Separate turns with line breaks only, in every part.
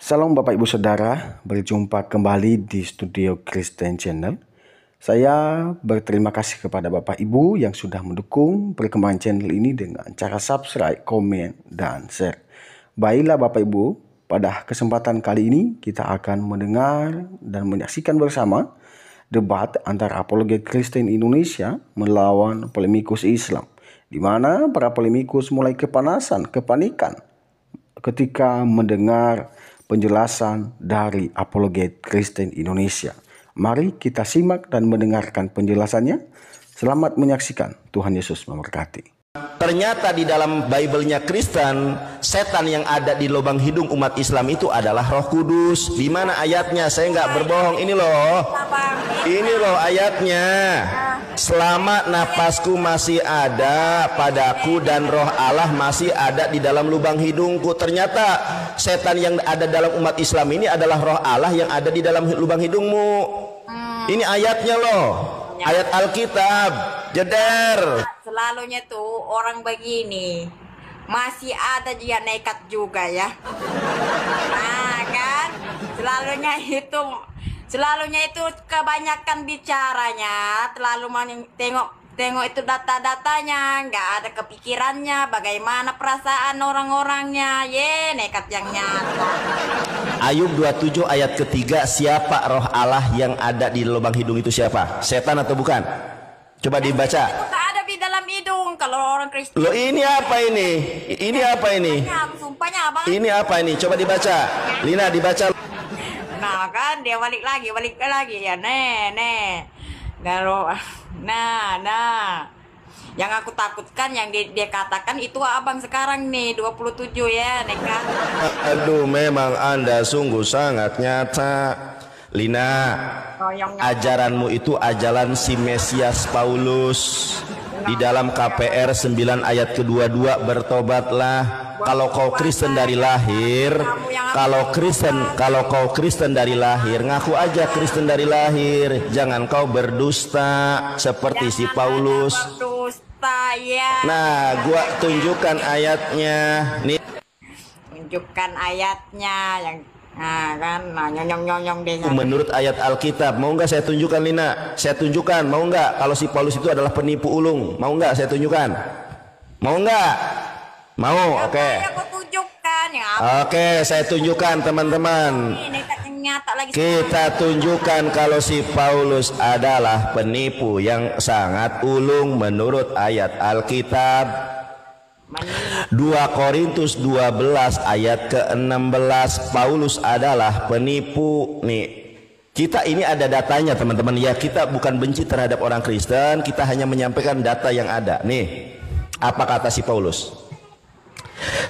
Salam Bapak Ibu Saudara, berjumpa kembali di Studio Kristen Channel. Saya berterima kasih kepada Bapak Ibu yang sudah mendukung perkembangan channel ini dengan cara subscribe, komen, dan share. Baiklah Bapak Ibu, pada kesempatan kali ini kita akan mendengar dan menyaksikan bersama debat antara apologet Kristen Indonesia melawan polemikus Islam, di mana para polemikus mulai kepanikan ketika mendengar penjelasan dari apologet Kristen Indonesia. Mari kita simak dan mendengarkan penjelasannya. Selamat menyaksikan. Tuhan Yesus memberkati.
Ternyata di dalam Bible-nya Kristen, setan yang ada di lubang hidung umat Islam itu adalah Roh Kudus. Di mana ayatnya? Saya nggak berbohong. Ini loh ayatnya. Selama napasku masih ada padaku dan roh Allah masih ada di dalam lubang hidungku. Ternyata setan yang ada dalam umat Islam ini adalah roh Allah yang ada di dalam lubang hidungmu. Ini ayatnya loh, ayat Alkitab. Jeder.
Selalunya tuh orang begini masih ada dia nekat juga ya. Nah kan, selalunya itu kebanyakan bicaranya, terlalu tengok itu data-datanya, nggak ada kepikirannya bagaimana perasaan orang-orangnya. Nekat yang nyata.
Ayub 27 ayat ketiga, siapa roh Allah yang ada di lubang hidung itu siapa? Setan atau bukan? Coba dibaca.
Itu nggak ada di dalam hidung kalau orang Kristen.
Loh ini apa ini? Ini apa ini?
Sumpahnya abang.
Ini apa ini? Coba dibaca. Lina dibaca.
Nah kan dia balik lagi ya kalau nah yang aku takutkan yang dia katakan itu abang sekarang nih 27 ya nekat.
Aduh, memang Anda sungguh sangat nyata, Lina. Ajaranmu itu ajaran si Mesias Paulus. Di dalam KPR 9 ayat ke-22, bertobatlah. Kalau kau Kristen dari lahir, kalau kau Kristen dari lahir, ngaku aja Kristen dari lahir. Jangan kau berdusta seperti si Paulus. Nah, gua tunjukkan ayatnya. Nih.
Tunjukkan ayatnya yang nyonyong deh.
Menurut ayat Alkitab, mau nggak saya tunjukkan, Lina? Saya tunjukkan, mau nggak? Kalau si Paulus itu adalah penipu ulung, mau nggak saya tunjukkan? Mau nggak? Mau, oke. Oke, saya tunjukkan teman-teman. Kita tunjukkan kalau si Paulus adalah penipu yang sangat ulung menurut ayat Alkitab. 2 Korintus 12 ayat ke-16, Paulus adalah penipu. Nih, kita ini ada datanya teman-teman ya. Kita bukan benci terhadap orang Kristen, kita hanya menyampaikan data yang ada. Nih, apa kata si Paulus?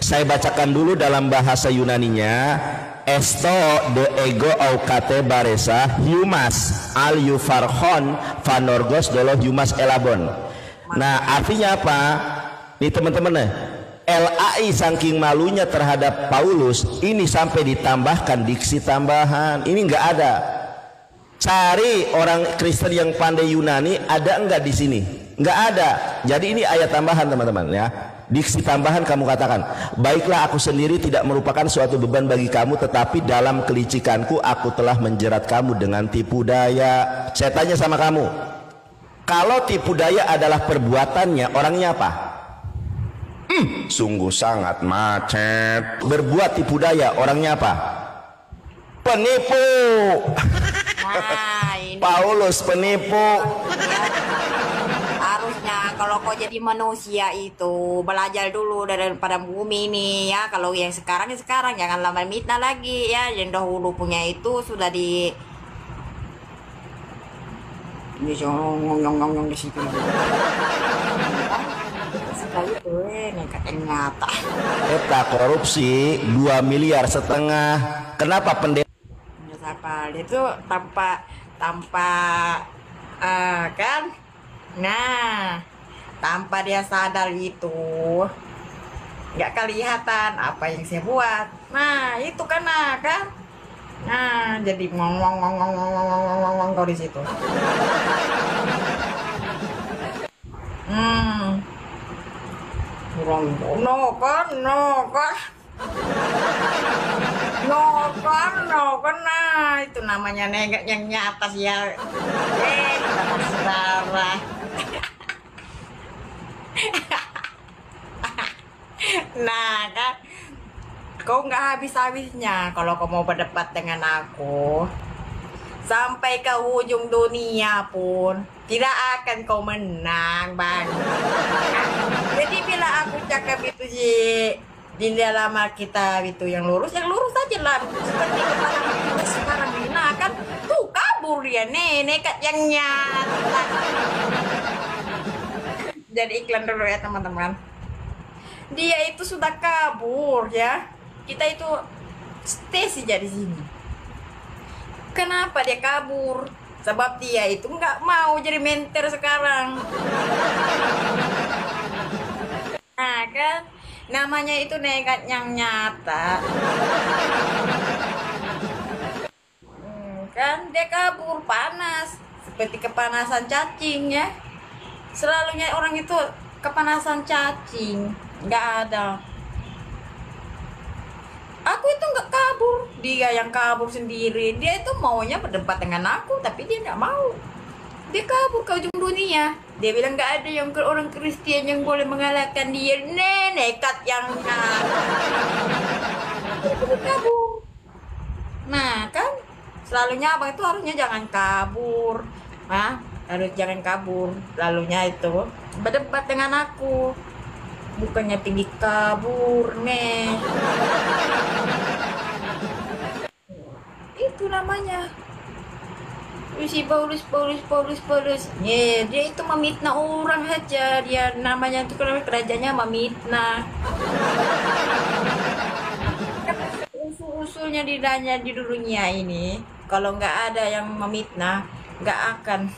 Saya bacakan dulu dalam bahasa Yunaninya. Esto de ego au kate baresa humas al yufarhon vanorgos dolo humas elabon. Nah, artinya apa? Nih teman-teman, LAI saking malunya terhadap Paulus ini sampai ditambahkan diksi tambahan. Ini nggak ada. Cari orang Kristen yang pandai Yunani, ada enggak di sini? Nggak ada. Jadi ini ayat tambahan teman-teman ya. Diksi tambahan kamu katakan, baiklah aku sendiri tidak merupakan suatu beban bagi kamu, tetapi dalam kelicikanku aku telah menjerat kamu dengan tipu daya. Saya tanya sama kamu, kalau tipu daya adalah perbuatannya, orangnya apa? Sungguh sangat macet. Berbuat tipu daya, orangnya apa? Penipu.
Nah, ini
Paulus penipu.
Harusnya kalau kau jadi manusia itu belajar dulu daripada bumi ini ya. Kalau yang sekarang jangan lama mitnah lagi ya. Yang dahulu punya itu sudah di ngomong di situ. Itu nekat yang nyata.
Eta korupsi 2,5 miliar. Kenapa pendeta?
Itu tanpa kan? Nah, tanpa dia sadar itu nggak kelihatan apa yang saya buat. Nah, itu kan Nah, jadi ngomong kau di situ. No kan. No Karena itu namanya negat yang nyata sih ya. Saudara. Nah kan, kau nggak habis-habisnya kalau kau mau berdebat dengan aku. Sampai ke ujung dunia pun tidak akan kau menang, Bang. Jadi bila aku cakap itu sih di dalam Alkitab itu yang lurus aja lah. Seperti kepala kita sekarang ini, nah kan tuh kabur dia nekat yang nyata. Jadi iklan dulu ya teman-teman. Dia itu sudah kabur ya. Kita itu stay saja di sini. Kenapa dia kabur? Sebab dia itu nggak mau jadi mentor sekarang. Nah kan, namanya itu nekat yang nyata. Kan dia kabur panas, seperti kepanasan cacing ya. Selalunya orang itu kepanasan cacing, nggak ada. Aku itu nggak kabur, dia yang kabur sendiri. Dia itu maunya berdebat dengan aku, tapi dia nggak mau. Dia kabur ke ujung dunia. Dia bilang nggak ada yang orang Kristen yang boleh mengalahkan dia. Nekat yang dia kabur. Nah kan, selalunya abang itu harusnya jangan kabur, harus jangan kabur. Lalunya itu berdebat dengan aku. Bukannya tinggi kabur, Itu namanya. Si Paulus. Dia itu memitnah orang aja. Dia namanya itu kerajaannya memitnah. Usul-usulnya di dunia ini, kalau nggak ada yang memitnah, nggak akan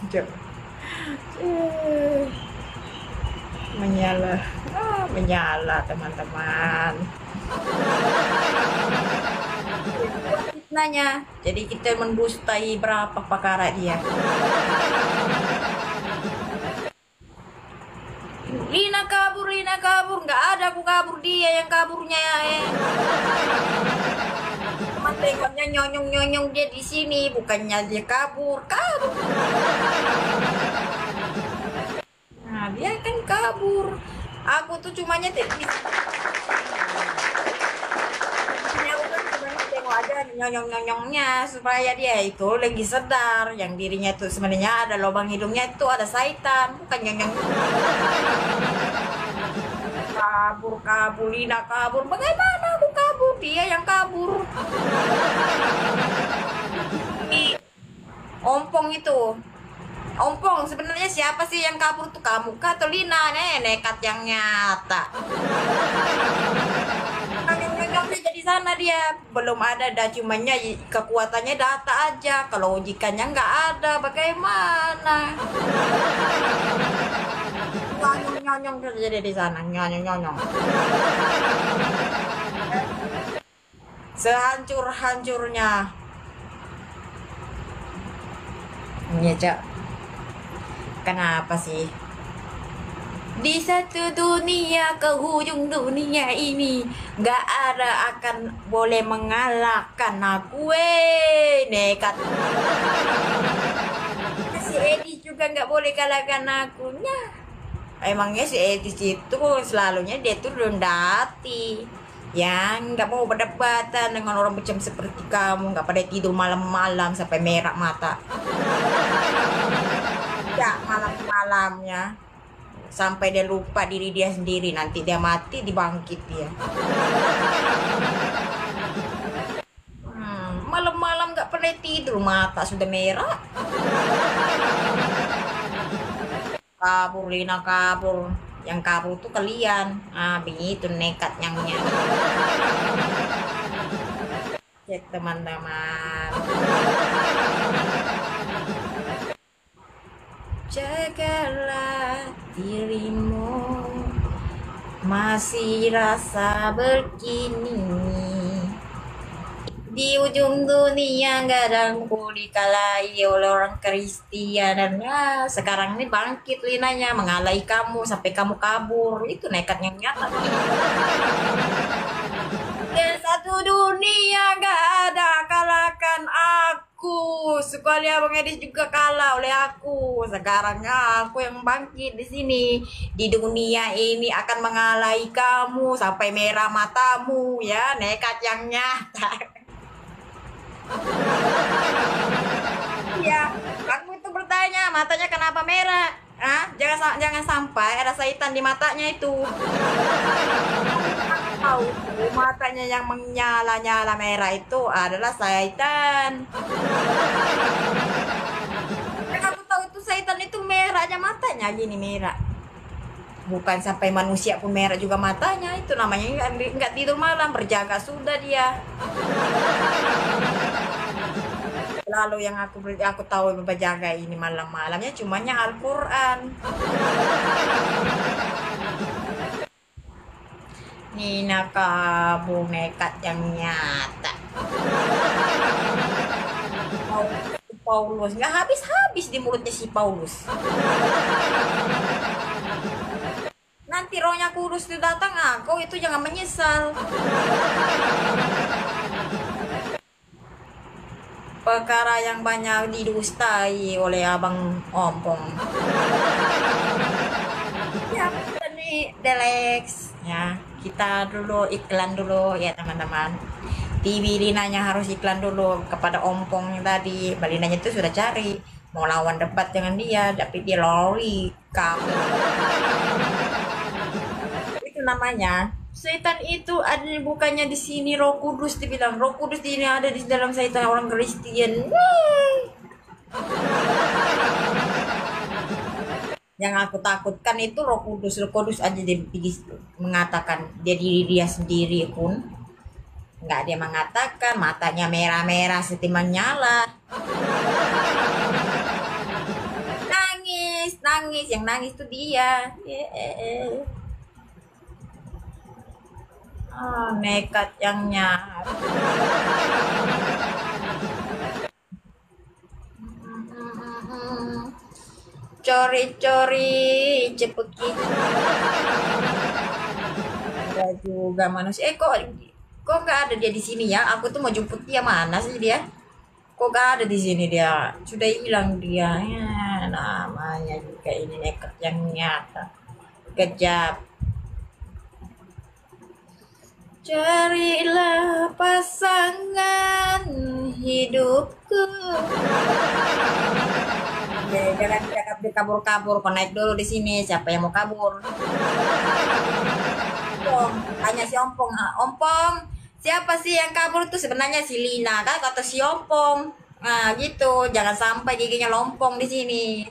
menyala teman-teman. Fitnahnya, jadi kita mendustai berapa perkara dia. Lina kabur, nggak ada aku kabur, dia yang kaburnya ya. Teman tengoknya nyonyong dia di sini, bukannya dia kabur. Nah, dia kan kabur. Aku tuh cumanya tengok aja nyonyongnya supaya dia itu lagi sadar yang dirinya tuh sebenarnya ada lubang hidungnya itu ada syaitan, bukan nyonyong. Kabur, Lina kabur. Bagaimana aku kabur? Dia yang kabur. Ompong itu. Ompong, sebenarnya siapa sih yang kabur tuh, kamu kah atau Lina? Nekat yang nyata. Nyonyongnya jadi sana dia belum ada, cumannya kekuatannya data aja. Kalau ujikannya nggak ada, bagaimana? Nyonyong terjadi di sana, nyonyong. Sehancur-hancurnya. Iya, Cak. Kenapa sih? Di satu dunia ke ujung dunia ini gak ada akan boleh mengalahkan aku, nekat. Si Edi juga gak boleh kalahkan akunya. Emangnya si Edi itu selalunya dia tuh rendah hati, yang nggak mau berdebatan dengan orang macam seperti kamu, nggak pada tidur malam-malam sampai merah mata. Ya malam-malamnya sampai dia lupa diri dia sendiri, nanti dia mati dibangkit dia. Malam-malam nggak pernah tidur, mata sudah merah. Kabur, Lina kabur. Yang kabur tuh kalian. Begitu nekat nyangnya. Cek teman-teman. Jagalah dirimu, masih rasa begini. Di ujung dunia gak ada dikalahi oleh orang Kristian. Dan sekarang ini bangkit Linanya mengalahi kamu sampai kamu kabur. Itu nekatnya nyata. Dan satu dunia gak ada sekali Abang Edis juga kalah oleh aku. Sekarang aku yang bangkit di sini. Di dunia ini akan mengalahi kamu sampai merah matamu ya, nekat yang nyata. Iya, aku itu bertanya, matanya kenapa merah? Ah, jangan sampai ada setan di matanya itu. Tahu, matanya yang menyala-nyala merah itu adalah setan. Kan aku tahu itu setan itu merah aja matanya gini merah. Bukan sampai manusia pun merah juga matanya, itu namanya nggak tidur malam, berjaga sudah dia. Lalu yang aku tahu berjaga ini malam-malamnya cumanya Al-Quran. Nina kamu nekat yang nyata. Paulus nggak habis-habis di mulutnya si Paulus. Nanti rohnya kudus itu datang, kau itu jangan menyesal. Perkara yang banyak didustai oleh Abang Ompong. Ya, ini Delex ya. Kita dulu iklan dulu ya teman-teman. TV Linanya harus iklan dulu kepada Ompong tadi. Balinanya itu sudah cari mau lawan debat dengan dia, tapi dia lari kami. Itu namanya setan itu ada bukannya di sini Roh Kudus, dibilang Roh Kudus ini ada di dalam setan orang Kristen. Yang aku takutkan itu Roh Kudus aja dia mengatakan dia diri dia sendiri pun nggak, dia mengatakan matanya merah-merah seperti menyala. Nangis yang nangis itu dia. Nekat yang nyata. Cori-cori cepet gitu. Ada juga manusia. Kok nggak ada dia di sini ya? Aku tuh mau jemput dia, mana sih dia? Kok nggak ada di sini dia? Sudah hilang dia. Ya, namanya juga ini nekat yang nyata. Kejap. Carilah pasangan hidupku. Jangan kabur-kabur, kau naik dulu di sini. Siapa yang mau kabur? Tanya si Ompong. Ompong, siapa sih yang kabur tuh? Sebenarnya si Lina kan, kata si Ompong. Nah gitu, jangan sampai giginya lompong di sini.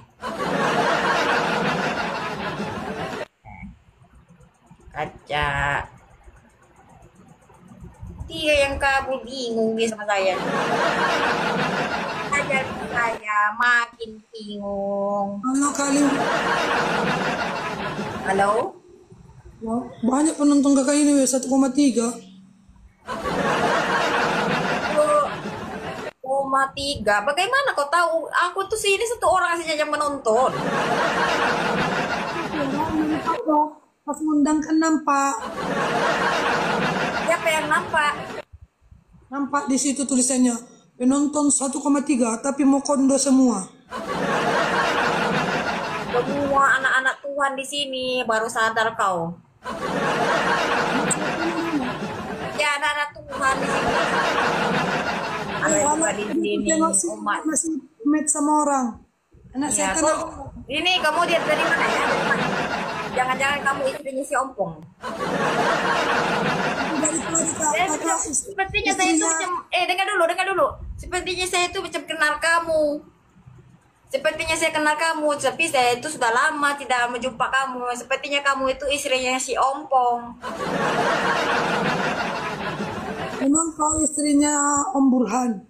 Kaca. Dia yang kabur, bingung dia sama saya. Ajar saya makin bingung.
Halo kali.
Halo?
Banyak penonton kakak ini 1,3.
1,3. Bagaimana kau tahu? Aku tuh sini satu orang saja yang menonton.
Pas mengundangkan nampak.
Siapa yang nampak?
Nampak di situ tulisannya penonton 1,3 tapi mau kondo semua.
Semua anak-anak Tuhan di sini baru sadar kau. Ya anak-anak Tuhan di sini. Anak di sini umat.
Masih met sama orang. Anak
Ya,
setan.
ini kamu lihat dari mana ya? Dari mana? Jangan-jangan kamu istrinya si Ompong. Sepertinya saya itu macam dengar dulu. Sepertinya saya itu macam kenal kamu. Sepertinya saya kenal kamu, tapi saya itu sudah lama tidak menjumpa kamu. Sepertinya kamu itu istrinya si Ompong.
Memang kau istrinya Om Burhan.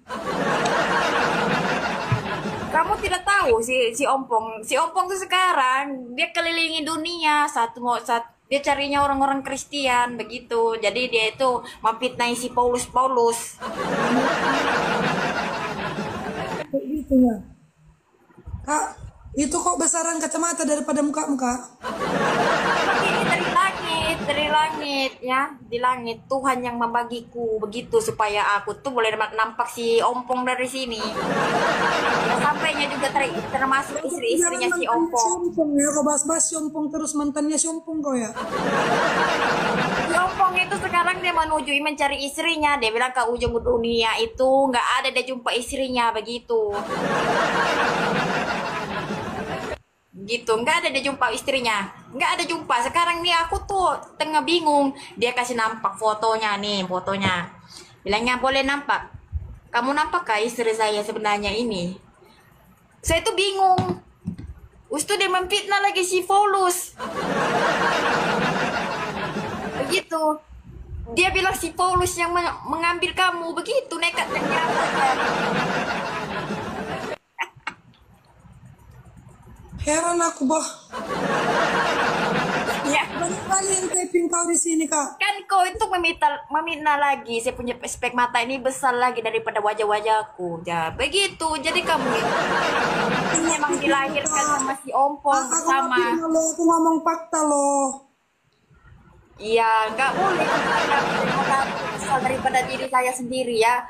Kamu tidak tahu si Ompong. Si Ompong tuh sekarang dia kelilingi dunia dia carinya orang-orang Kristen begitu. Jadi dia itu memfitnah si Paulus.
Begitu ya. Kak, itu kok besaran kacamata daripada muka-muka?
Tapi ini dari langit. dari langit ya, di langit Tuhan yang membagiku begitu supaya aku tuh boleh nampak si Ompong dari sini. Ya, sampainya juga termasuk istri-istrinya si
Jangan mantannya si
Ompong.
Ompong ya, kau bahas-bahas si Ompong terus, mantannya si Ompong kau ya.
Si Ompong itu sekarang dia menuju mencari istrinya. Dia bilang ke ujung dunia itu nggak ada dia jumpa istrinya begitu. Gitu, nggak ada dia jumpa istrinya, nggak ada jumpa. Sekarang nih aku tuh tengah bingung. Dia kasih nampak fotonya nih, fotonya bilangnya boleh nampak, kamu nampakkah istri saya sebenarnya ini. Saya tuh bingung. Ustu dia memfitnah lagi si Paulus begitu. Dia bilang si Paulus yang mengambil kamu begitu, nekat ternyata ya.
Heran aku bah.
Ya.
Banyak kali yang taping kau di sini kak.
Kan kau itu meminta lagi. Saya punya spek mata ini besar lagi daripada wajah-wajahku. Ya begitu. Jadi kamu ini memang dilahirkan sama si Ompong bersama.
Aku ngomong fakta loh.
Iya, nggak boleh mata besar daripada diri saya sendiri ya.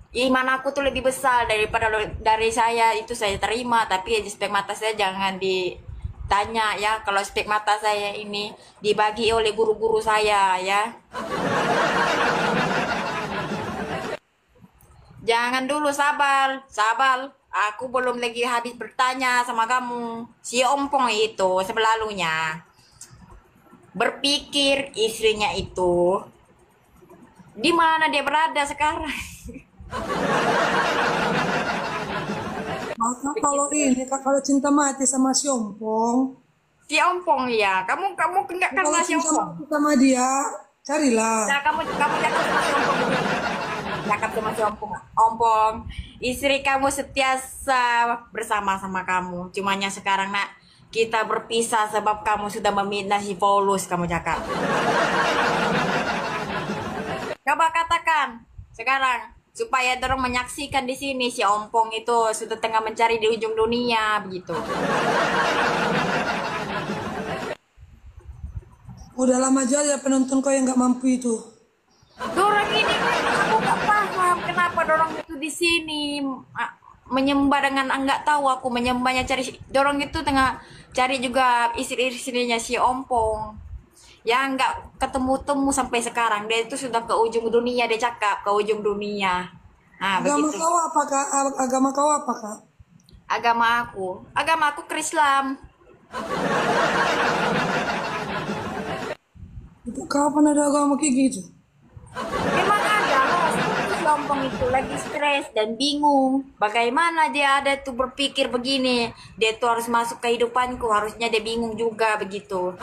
Iman aku tuh lebih besar daripada dari saya, itu saya terima. Tapi spek mata saya jangan ditanya ya. Kalau spek mata saya ini dibagi oleh guru-guru saya ya. Jangan dulu, sabar, sabar. Aku belum lagi habis bertanya sama kamu. Si Ompong itu sebelalunya berpikir istrinya itu di mana dia berada sekarang.
Maka kalau ini kak, kalau cinta mati sama si Ompong,
Si Ompong ya, kamu enggak
kalau
kenal si
cinta
Ompong.
mati sama dia, carilah.
Nah, kamu cakap sama si Ompong dulu. Cakap sama si Ompong. Ompong, istri kamu setiasa bersama sama kamu. Cumanya sekarang nak kita berpisah sebab kamu sudah meminta si Paulus, kamu cakap. Coba katakan sekarang supaya dorong menyaksikan di sini si Ompong itu sudah tengah mencari di ujung dunia begitu.
Udah lama aja ya penonton kau yang nggak mampu itu.
Dorong ini aku nggak paham kenapa dorong itu di sini menyembah dengan nggak tahu aku menyembahnya cari dorong itu tengah cari juga istri-istrinya si Ompong. Ya nggak ketemu-temu sampai sekarang. Dia itu sudah ke ujung dunia, dia cakap ke ujung dunia. Nah,
Agama
begitu.
kau apa kak? Agama kau apa kak?
Agama aku Krislam.
Itu kapan ada agama kayak gitu?
Memang ada lah, seperti si Ompong itu lagi stres dan bingung. Bagaimana dia ada tuh berpikir begini. Dia tuh harus masuk kehidupanku, harusnya dia bingung juga begitu.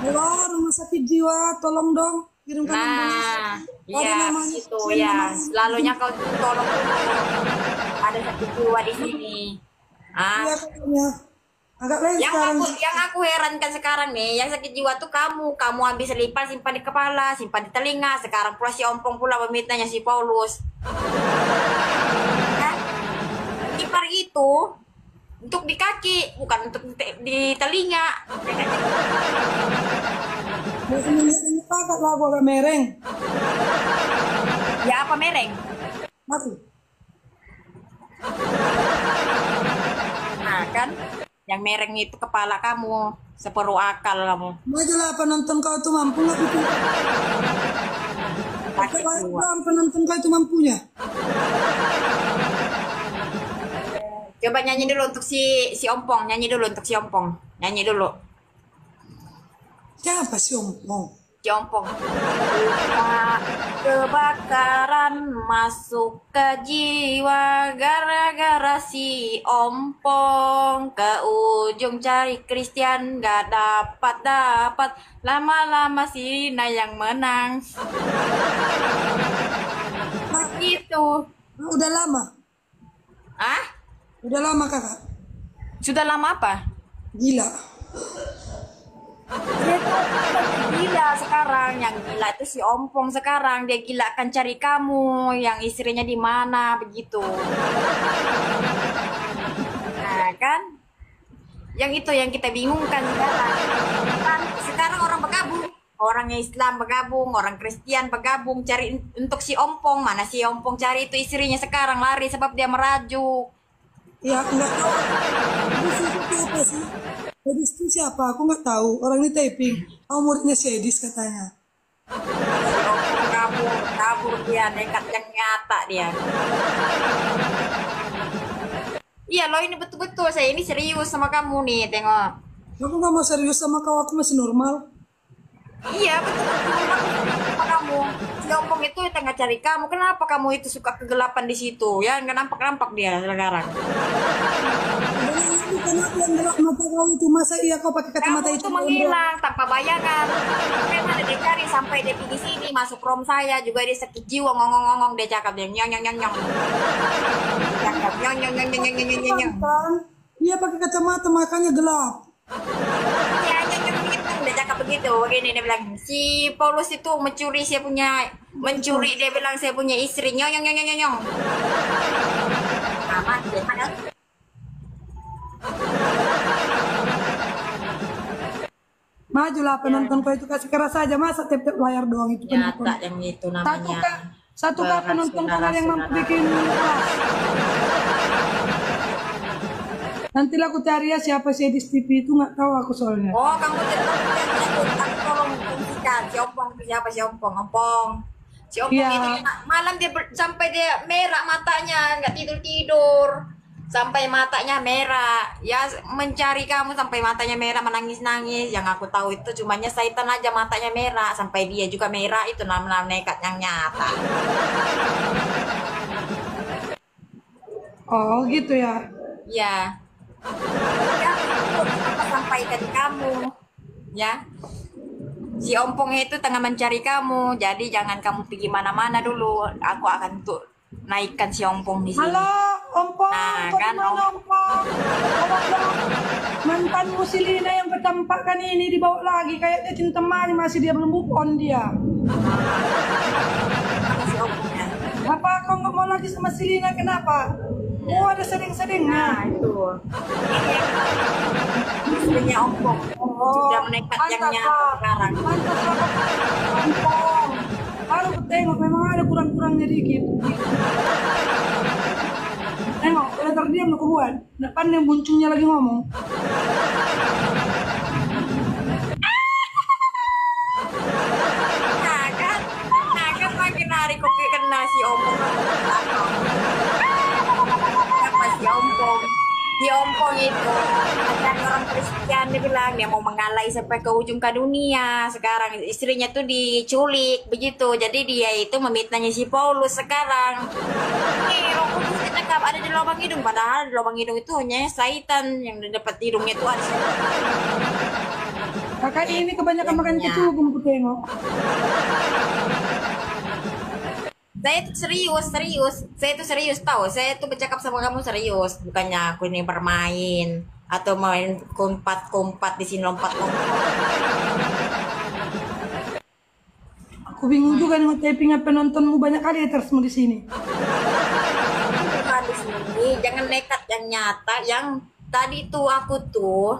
Halo, rumah sakit jiwa, tolong dong kirimkan ambulans.
Nah,
Ada
iya
namanya,
itu
ada
ya.
namanya.
Selalunya kau tolong dulu. Ada sakit jiwa di sini. Ah,
Iya katanya. Agak lain
yang
sekarang.
aku herankan sekarang nih, yang sakit jiwa tuh kamu habis lipat simpan di kepala, simpan di telinga. Sekarang pula si Ompong pula memintanya si Paulus. Hah? Lipar itu untuk di kaki, bukan untuk di telinga.
Ini kakak lagu agak mereng.
Ya apa mereng?
Mati.
Nah kan, yang mereng itu kepala kamu, separuh akal kamu.
Majulah penonton kau tuh mampu nggak itu?
Sakit jiwa.
Penonton kau itu mampunya.
Coba nyanyi dulu untuk si Ompong, nyanyi dulu untuk si Ompong, nyanyi dulu.
Siapa sih Ompong?
Si Ompong. Kebakaran masuk ke jiwa gara-gara si Ompong. Ke ujung cari Christian gak dapat lama-lama si Rina yang menang. Gitu.
Udah lama.
Ah?
Udah lama kakak.
Sudah lama apa?
Gila.
Dia tuh gila sekarang. Yang gila itu si Ompong sekarang. Dia gila akan cari kamu. Yang istrinya di mana begitu. Nah kan? Yang itu yang kita bingungkan sekarang. Sekarang orang bergabung. Orang Islam bergabung, orang Kristen bergabung cari untuk si Ompong. Mana si Ompong cari itu istrinya sekarang lari sebab dia merajuk.
Ya, aku nggak tahu. Edis itu apa sih? Edis itu siapa? Aku nggak tahu. Orang ini typing. Oh, muridnya si Edis katanya.
Si Ompong kabur dia, nekat yang nyata dia. Iya loh, ini betul-betul saya ini serius sama kamu nih, tengok.
Aku nggak mau serius sama kau. Aku masih normal.
Iya betul-betul sama kamu. Si Ompong itu tengah cari kamu. Kenapa kamu itu suka kegelapan di situ? Ya nggak nampak-nampak dia sekarang.
Dan ini kenapa yang gelap mata kau itu? Masa iya kau pakai kacamata
Kamu
itu?
itu menghilang tanpa bayangan. Memang dia cari sampai dia pergi sini masuk room saya juga dia sakit jiwa ngomong-ngomong dia cakap dia nyong nyong nyong nyong. Cakap nyong nyong nyong nyong nyong nyong nyong.
Kan? Iya pakai kacamata makanya gelap.
Iya nyong nyong nyong dia cakap begitu. Begini dia bilang si Paulus itu mencuri dia bilang saya punya istri nyong nyong nyong nyong nyong. Aman dia kan?
Majulah penonton kau itu kasih keras aja masa tiap-tiap layar doang itu penonton.
Nyata yang itu namanya.
Satu kah penonton kanal yang mampu bikin keras. Nanti lah aku cari ya siapa si Edis TV itu nggak tahu aku soalnya.
Oh, kamu tidak aku tolong fungsikan si Ompong itu siapa si Ompong? Si Ompong
Iya.
itu malam dia sampai dia merah matanya, nggak tidur. Sampai matanya merah. Ya mencari kamu sampai matanya merah menangis-nangis. Yang aku tahu itu cumanya Saitan aja matanya merah sampai dia juga merah itu nama nekat yang nyata.
Oh gitu ya.
Ya. Ya, aku sampaikan kamu. Ya. Si Ompong itu tengah mencari kamu. Jadi jangan kamu pergi mana-mana dulu. Aku akan tuh naikkan si Ompong di sini.
Halo, Ompong,
Nah,
kau
kan,
di mana Ompong? Mantanmu si Lina yang bertampakkan ini dibawa lagi kayak dia cinta mati masih dia belum move on dia.
Sama si Ompongnya.
Apa kau nggak mau lagi sama si Lina kenapa? Oh ada sering-seringnya.
Nah, itu. Ini istrinya Ompong. Sudah menekat yang nyata sekarang.
Pantas Ompong. Baru aku tengok memang ada kurang-kurangnya dikit. Tengok, udah terdiam lu kebuan. Depan yang buncungnya lagi ngomong.
Nah kan makin hari kok kena si Ompong. Siapa si Ompong? Si Ompong itu ada orang Kristen dia bilang dia mau mengalai sampai ke ujung ke dunia. Sekarang istrinya tuh diculik begitu. Jadi dia itu memitnahnya si Paulus sekarang. Nih Roh Kudus ditangkap ada di lubang hidung. Padahal di lubang hidung itu hanya Saitan yang dapat hidungnya itu ada.
Kakak ini kebanyakan makan kecubung aku tengok.
Saya itu serius. Saya itu serius tahu. Saya itu bercakap sama kamu serius. Bukannya aku ini bermain atau main kompat di sini lompat-lompat.
Aku bingung juga dengan typingan penontonmu banyak kali tersmu di sini.
Bukan di sini. Jangan nekat yang nyata. Yang tadi tuh aku tuh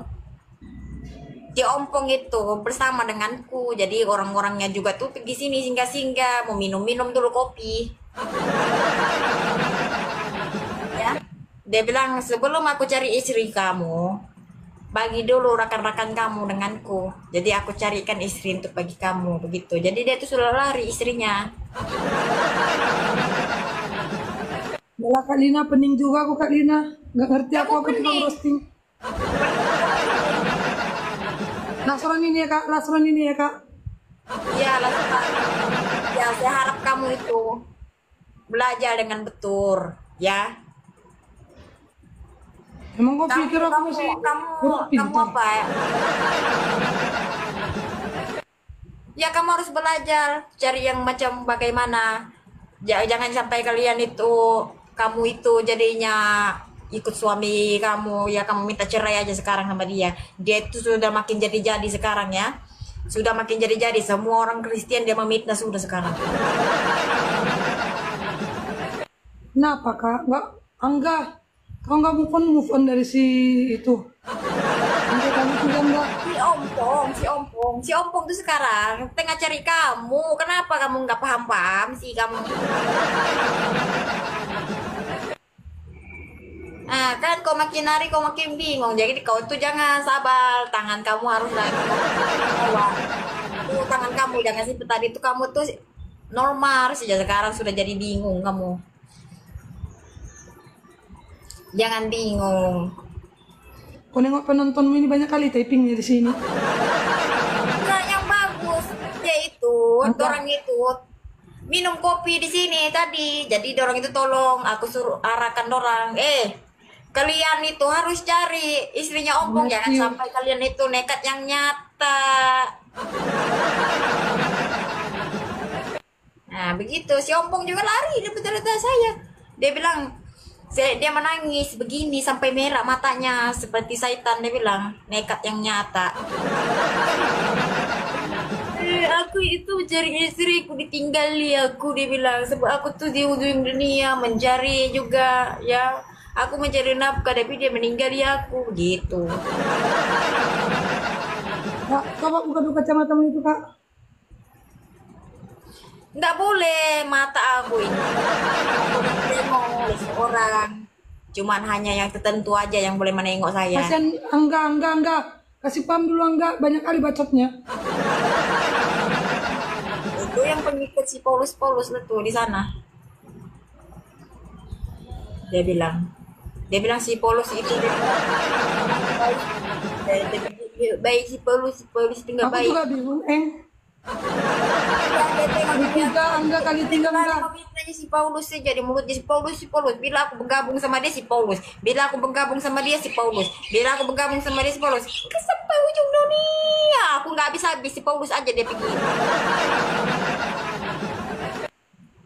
di Ompong itu bersama denganku. Jadi orang-orangnya juga tuh pergi sini singgah-singgah mau minum-minum dulu kopi. Ya. Dia bilang sebelum aku cari istri kamu, bagi dulu rekan-rekan kamu denganku. Jadi aku carikan istri untuk bagi kamu begitu. Jadi dia tuh sudah lari istrinya.
Yalah Kak Lina pening juga aku Kak Lina. Gak ngerti
Kamu
aku tukang
pening.
roasting. Lasron ini ya Kak, Lasron ini ya Kak.
Ya, ya saya harap kamu itu belajar dengan betul, ya.
Emang kau pikir aku masih kurang
Kamu
pintar?
apa ya? Ya kamu harus belajar cari yang macam bagaimana. Jangan sampai kalian itu kamu itu jadinya ikut suami kamu ya kamu minta cerai aja sekarang sama dia. Dia itu sudah makin jadi-jadi sekarang ya. Sudah makin jadi-jadi semua orang Kristen dia memfitnah sudah sekarang.
Kenapa Kak? Enggak, Angga. Kau nggak move on dari si itu.
Si Ompong tuh sekarang tengah cari kamu. Kenapa kamu nggak paham-paham sih kamu? Nah, kan kau makin hari kau makin bingung. Jadi kau tuh jangan sabar. Tangan kamu harus lagi bawah. Tuh tangan kamu jangan sih tadi tuh kamu tuh normal sejak sekarang sudah jadi bingung kamu. Jangan bingung.
Kau nengok penontonmu ini banyak kali tapingnya di sini.
Nah, yang bagus yaitu orang itu minum kopi di sini tadi. Jadi orang itu tolong aku suruh arahkan orang. Kalian itu harus cari istrinya Ompong. Jangan sampai kalian itu nekat yang nyata. Nah begitu si Ompong juga lari dapat data saya. Dia bilang dia menangis begini sampai merah matanya seperti setan. Dia bilang nekat yang nyata. Aku itu cari istriku ditinggali aku, dia bilang sebab aku tuh di ujung dunia mencari juga ya, aku mencari nafkah tapi dia meninggali aku gitu.
Kak, coba buka dulu kacamatamu itu, Kak.
Nggak boleh mata aku ini. Tengok oleh seorang. Cuman hanya yang tertentu aja yang boleh menengok saya.
Kasian, enggak. Kasih paham dulu, enggak. Banyak kali bacotnya.
Itu yang pengikut si Paulus tuh di sana. Dia bilang si Paulus itu baik si Paulus tinggal
Aku
baik.
juga bingung, Kali tiga, enggak.
Nanya si Paulus saja di mulutnya si Paulus. Bila aku bergabung sama dia si Paulus. Bila aku bergabung sama dia si Paulus. Bila aku bergabung sama dia si Paulus. Sampai ujung dunia. Aku nggak habis si Paulus aja dia pikir.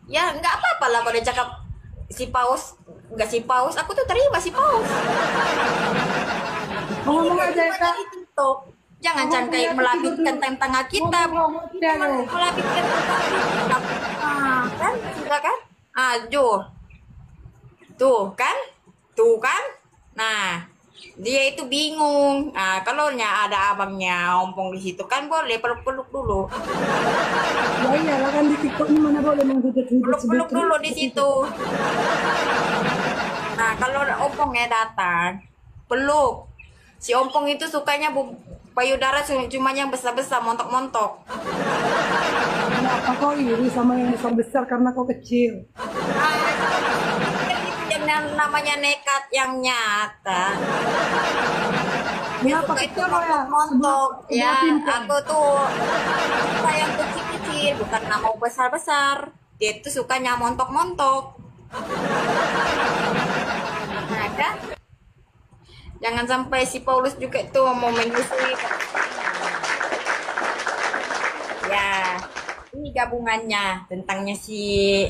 Ya nggak apa-apa lah kalau dia cakap si Paus. Nggak si Paus. Aku tuh terima si Paus.
Ngomong aja, Kak.
Jangan cangkai melapitkan tentang kita. Melapitkan tentang kita. Kan? Sudah kan? Tuh kan? Nah, dia itu bingung. Nah, kalau ada abangnya Ompong di situ kan boleh peluk-peluk dulu.
Ya iyalah kan di TikTok ini mana boleh menghujat-hujat
Peluk dulu di situ. Nah, kalau Ompongnya datang, peluk. Si Ompong itu sukanya payudara cuma yang besar-besar, montok-montok.
Kenapa kau iri sama yang besar-besar karena kau kecil?
Yang namanya nekat yang nyata.
Kenapa
Itu
kecil ya?
montok ya. Aku tuh suka yang kecil-kecil, bukan mau besar-besar. Dia tuh sukanya montok-montok. Nah kan? Jangan sampai si Paulus juga tuh mau menyusui. Ya, ini gabungannya tentangnya si.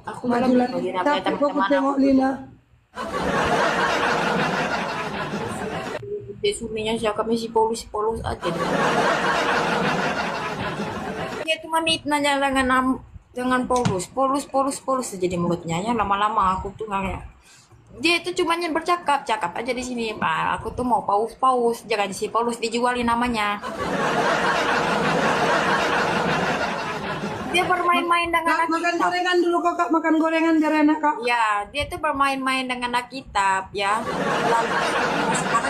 Aku
Maju lagi. Tapi kok tengok Lina.
Dia suaminya siapa si Paulus aja. Dia cuma nanya dengan Paulus aja di mulutnya ya, lama-lama aku tuh nggak. Dia itu cuma bercakap aja di sini. Aku tuh mau paus, jangan si Paulus dijualin namanya. Dia bermain-main dengan
Kak, makan
Alkitab.
gorengan dulu kok, Kak. Makan gorengan biar enak, Kak.
Ya, dia tuh bermain-main dengan Alkitab ya.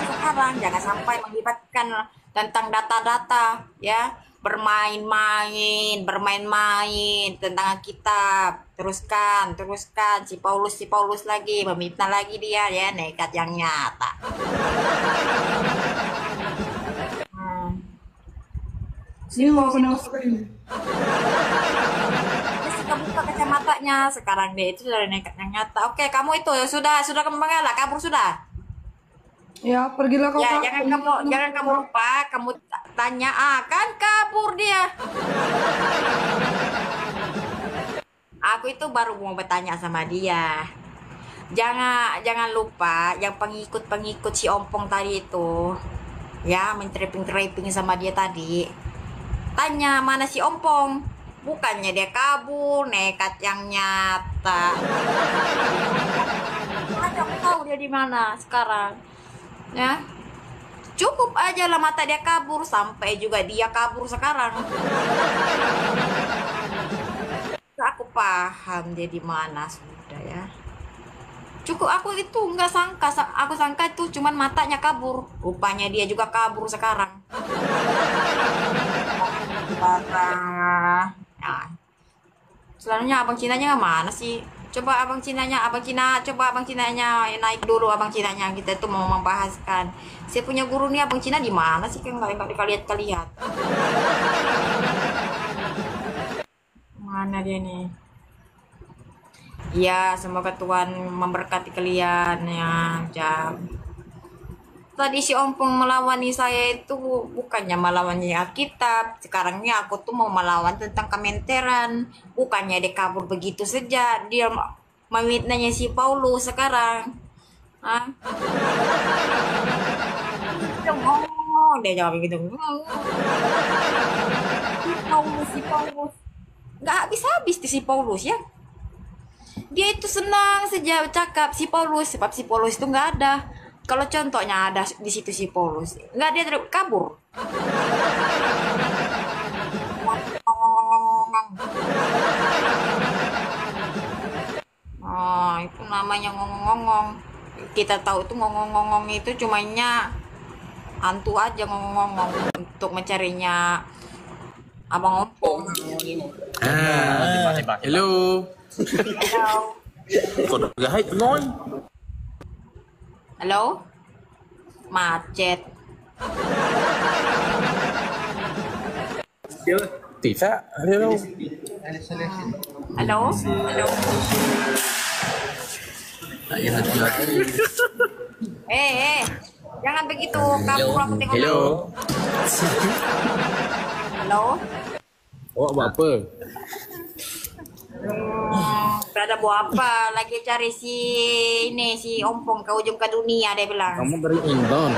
Sekarang jangan sampai melibatkan tentang data-data ya. Bermain-main tentang Alkitab. Teruskan si Paulus lagi meminta lagi dia ya, nekat yang nyata.
Ini mau kenapa ini?
Dia suka buka kacamatanya sekarang, dia itu dari nekat yang nyata. Oke, kamu itu ya sudah kembali lah, kabur sudah.
Ya, pergilah kau,
Ya,
Kak.
jangan kamu lupa, kamu tanya, kan kabur dia. Aku itu baru mau bertanya sama dia. Jangan lupa yang pengikut si Ompong tadi itu. Ya, mentreping sama dia tadi. Tanya mana si Ompong? Bukannya dia kabur, nekat yang nyata. Aku tahu dia di mana sekarang. Ya, cukup aja lah mata dia kabur, sampai juga dia kabur sekarang. Aku paham dia di mana sudah ya. Cukup, aku itu nggak sangka, aku sangka itu cuman matanya kabur, rupanya dia juga kabur sekarang. Nah, selanjutnya abang Cinanya mana sih? Coba abang Cinanya naik dulu, abang Cinanya, kita itu mau membahaskan. Saya punya guru nih, abang Cina di mana sih? Kan nggak dilihat. Mana dia nih? Ya, semoga Tuhan memberkati kalian ya. Jam. Tadi si Ompong melawani saya itu bukannya melawannya Alkitab. Sekarang ini aku tuh mau melawan tentang Kementeran. Bukannya dia kabur begitu saja. Dia memfitnahnya si Paulus sekarang. Hah? Dia jawab gitu. Si Paulus. Nggak habis-habis di si Paulus ya. Dia itu senang saja cakap si Paulus, sebab si Paulus itu nggak ada. Kalau contohnya ada di situ si Paulus, nggak, dia kabur. Oh, itu namanya ngomong-ngomong. Kita tahu itu ngomong-ngomong itu cumanya hantu aja ngomong-ngomong untuk mencarinya Abang Ompong.
Hello.
Halo? Macet.
Tidak. Hello.
Halo? Jangan begitu. Kamu aku tengok.
Hello.
Halo?
Awak buat apa?
Berada buat apa? Lagi cari si Ompong ke ujung ke dunia, dia bilang.
Kamu dari Indon.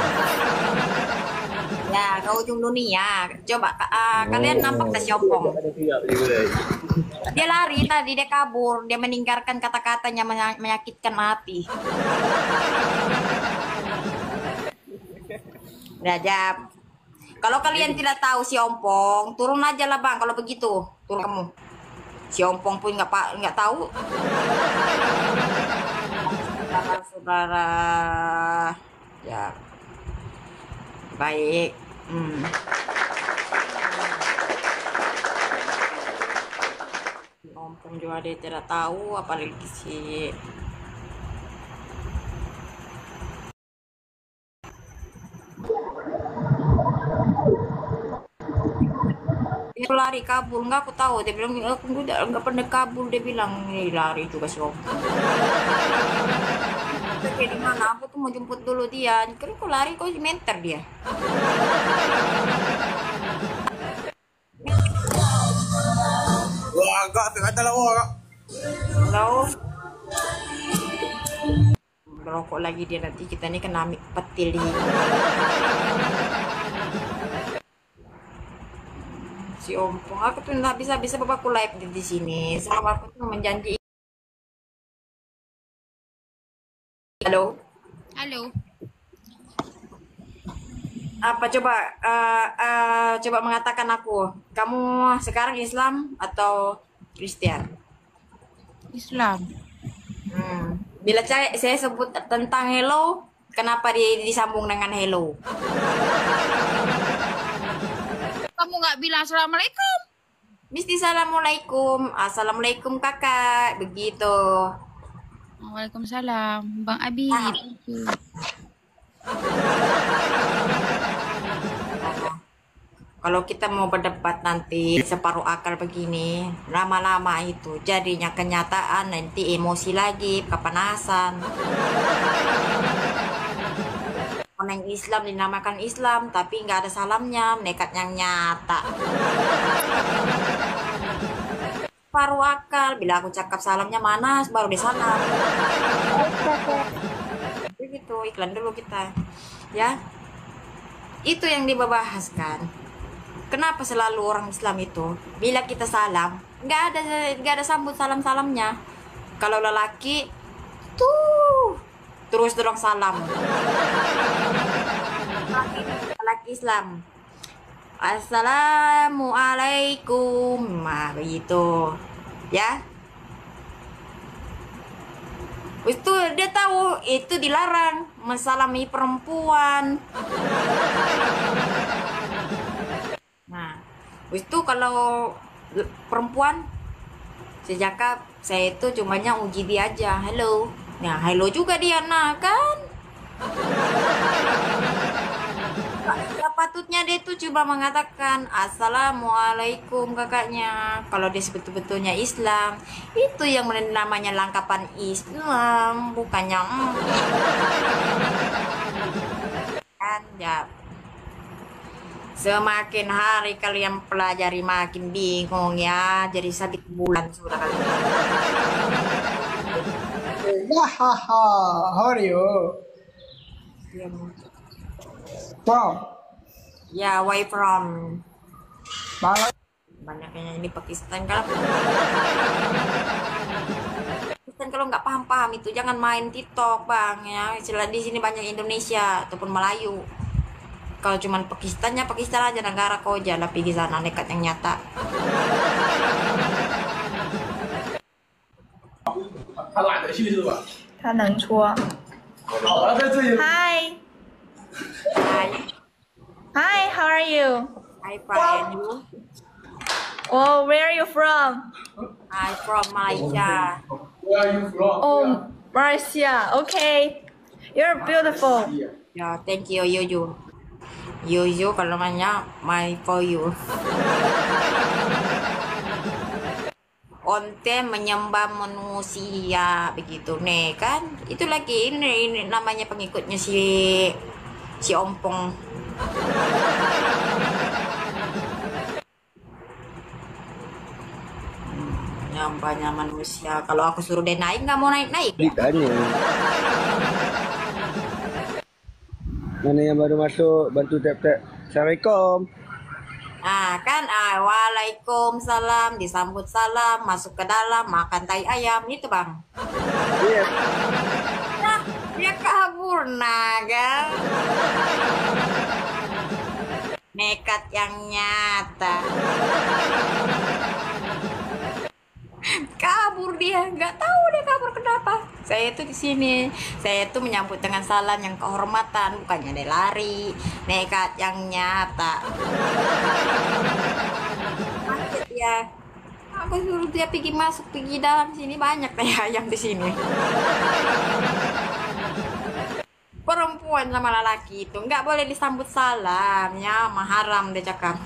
Ya, ke ujung dunia. Coba kalian nampak tak si Ompong? Dia lari tadi, dia kabur, dia meninggalkan kata-katanya menyakitkan hati. Udah, Jap. Kalau kalian tidak tahu si Ompong, turun aja lah bang. Kalau begitu, turun kamu. Si Ompong pun nggak tahu. Saudara, ya baik. Ompong juga dia tidak tahu, apalagi si dia lari kabur, nggak, aku tahu. Dia bilang aku nggak pernah kabur, dia bilang ini lari juga si Ompong. Di mana? Aku tuh mau jemput dulu dia. Kira kok lari, kok menter dia.
Wah, agak terkata lah orang.
Halo. Merokok lagi dia, nanti kita nih kena petil nih. Si Ompong, aku tuh nggak bisa bapakku live di sini. Sama aku tuh menjanji. Halo. Apa coba mengatakan aku. Kamu sekarang Islam atau Kristen?
Islam.
Bila saya sebut tentang hello, kenapa disambung dengan hello?
Kamu nggak bilang assalamualaikum?
Mesti assalamualaikum. Assalamualaikum kakak, begitu.
Waalaikumsalam, Bang Abi.
Kalau kita mau berdebat nanti separuh akal begini, lama-lama itu jadinya kenyataan, nanti emosi lagi, kepanasan. Orang Islam dinamakan Islam, tapi nggak ada salamnya, nekat yang nyata. Paruh akal, bila aku cakap salamnya mana, baru disalam. Begitu, iklan dulu kita, ya. Itu yang dibahaskan. Kenapa selalu orang Islam itu, bila kita salam, nggak ada sambut salamnya. Kalau lelaki, tuh terus dorong salam. Islam. Assalamualaikum. Nah, begitu. Ya. Itu dia tahu itu dilarang mensalami perempuan. Nah, itu kalau perempuan saya cakap, saya itu cumanya uji dia aja. Hello. Nah, hello juga dia, nah kan. Ya, patutnya dia itu cuma mengatakan Assalamualaikum kakaknya. Kalau dia sebetulnya Islam, itu yang namanya lengkapan Islam, bukannya kan ya. Semakin hari kalian pelajari makin bingung ya. Jadi sabit bulan sudah kalian.
How are you? From
Ya, where from?
Malaysia.
Banyaknya ini Pakistan kalau Pakistan kalau nggak paham itu jangan main TikTok bang ya. Istilah di sini banyak Indonesia ataupun Melayu. Kalau cuman Pakistan aja negara kau aja lah pergi sana nekat yang nyata.
Hi.
Hai,
Hi, how are you?
I from you.
Oh, where are you from?
I from Malaysia.
Oh, Malaysia. Okay. You're beautiful.
Ya, thank you you. You kalau namanya my for you. Onte menyembah manusia begitu nih kan, itu lagi ini namanya pengikutnya si Ompong. Nyembahnya manusia, kalau aku suruh dia naik nggak mau naik.
Ditanya. Mana yang baru masuk, bantu tap-tap. Assalamualaikum.
Kan waalaikumsalam, disambut salam, masuk ke dalam, makan tai ayam itu bang.
Iya.
Nah, dia kabur naga. Nekat yang nyata. Kabur dia, nggak tahu dia kabur kenapa. Saya itu di sini, saya itu menyambut dengan salam yang kehormatan, bukannya dia lari. Nekat yang nyata. Macet ya. Aku suruh dia pergi masuk, pergi dalam sini, banyak teh ayam di sini. Perempuan sama lelaki itu nggak boleh disambut salam ya, haram dia cakap.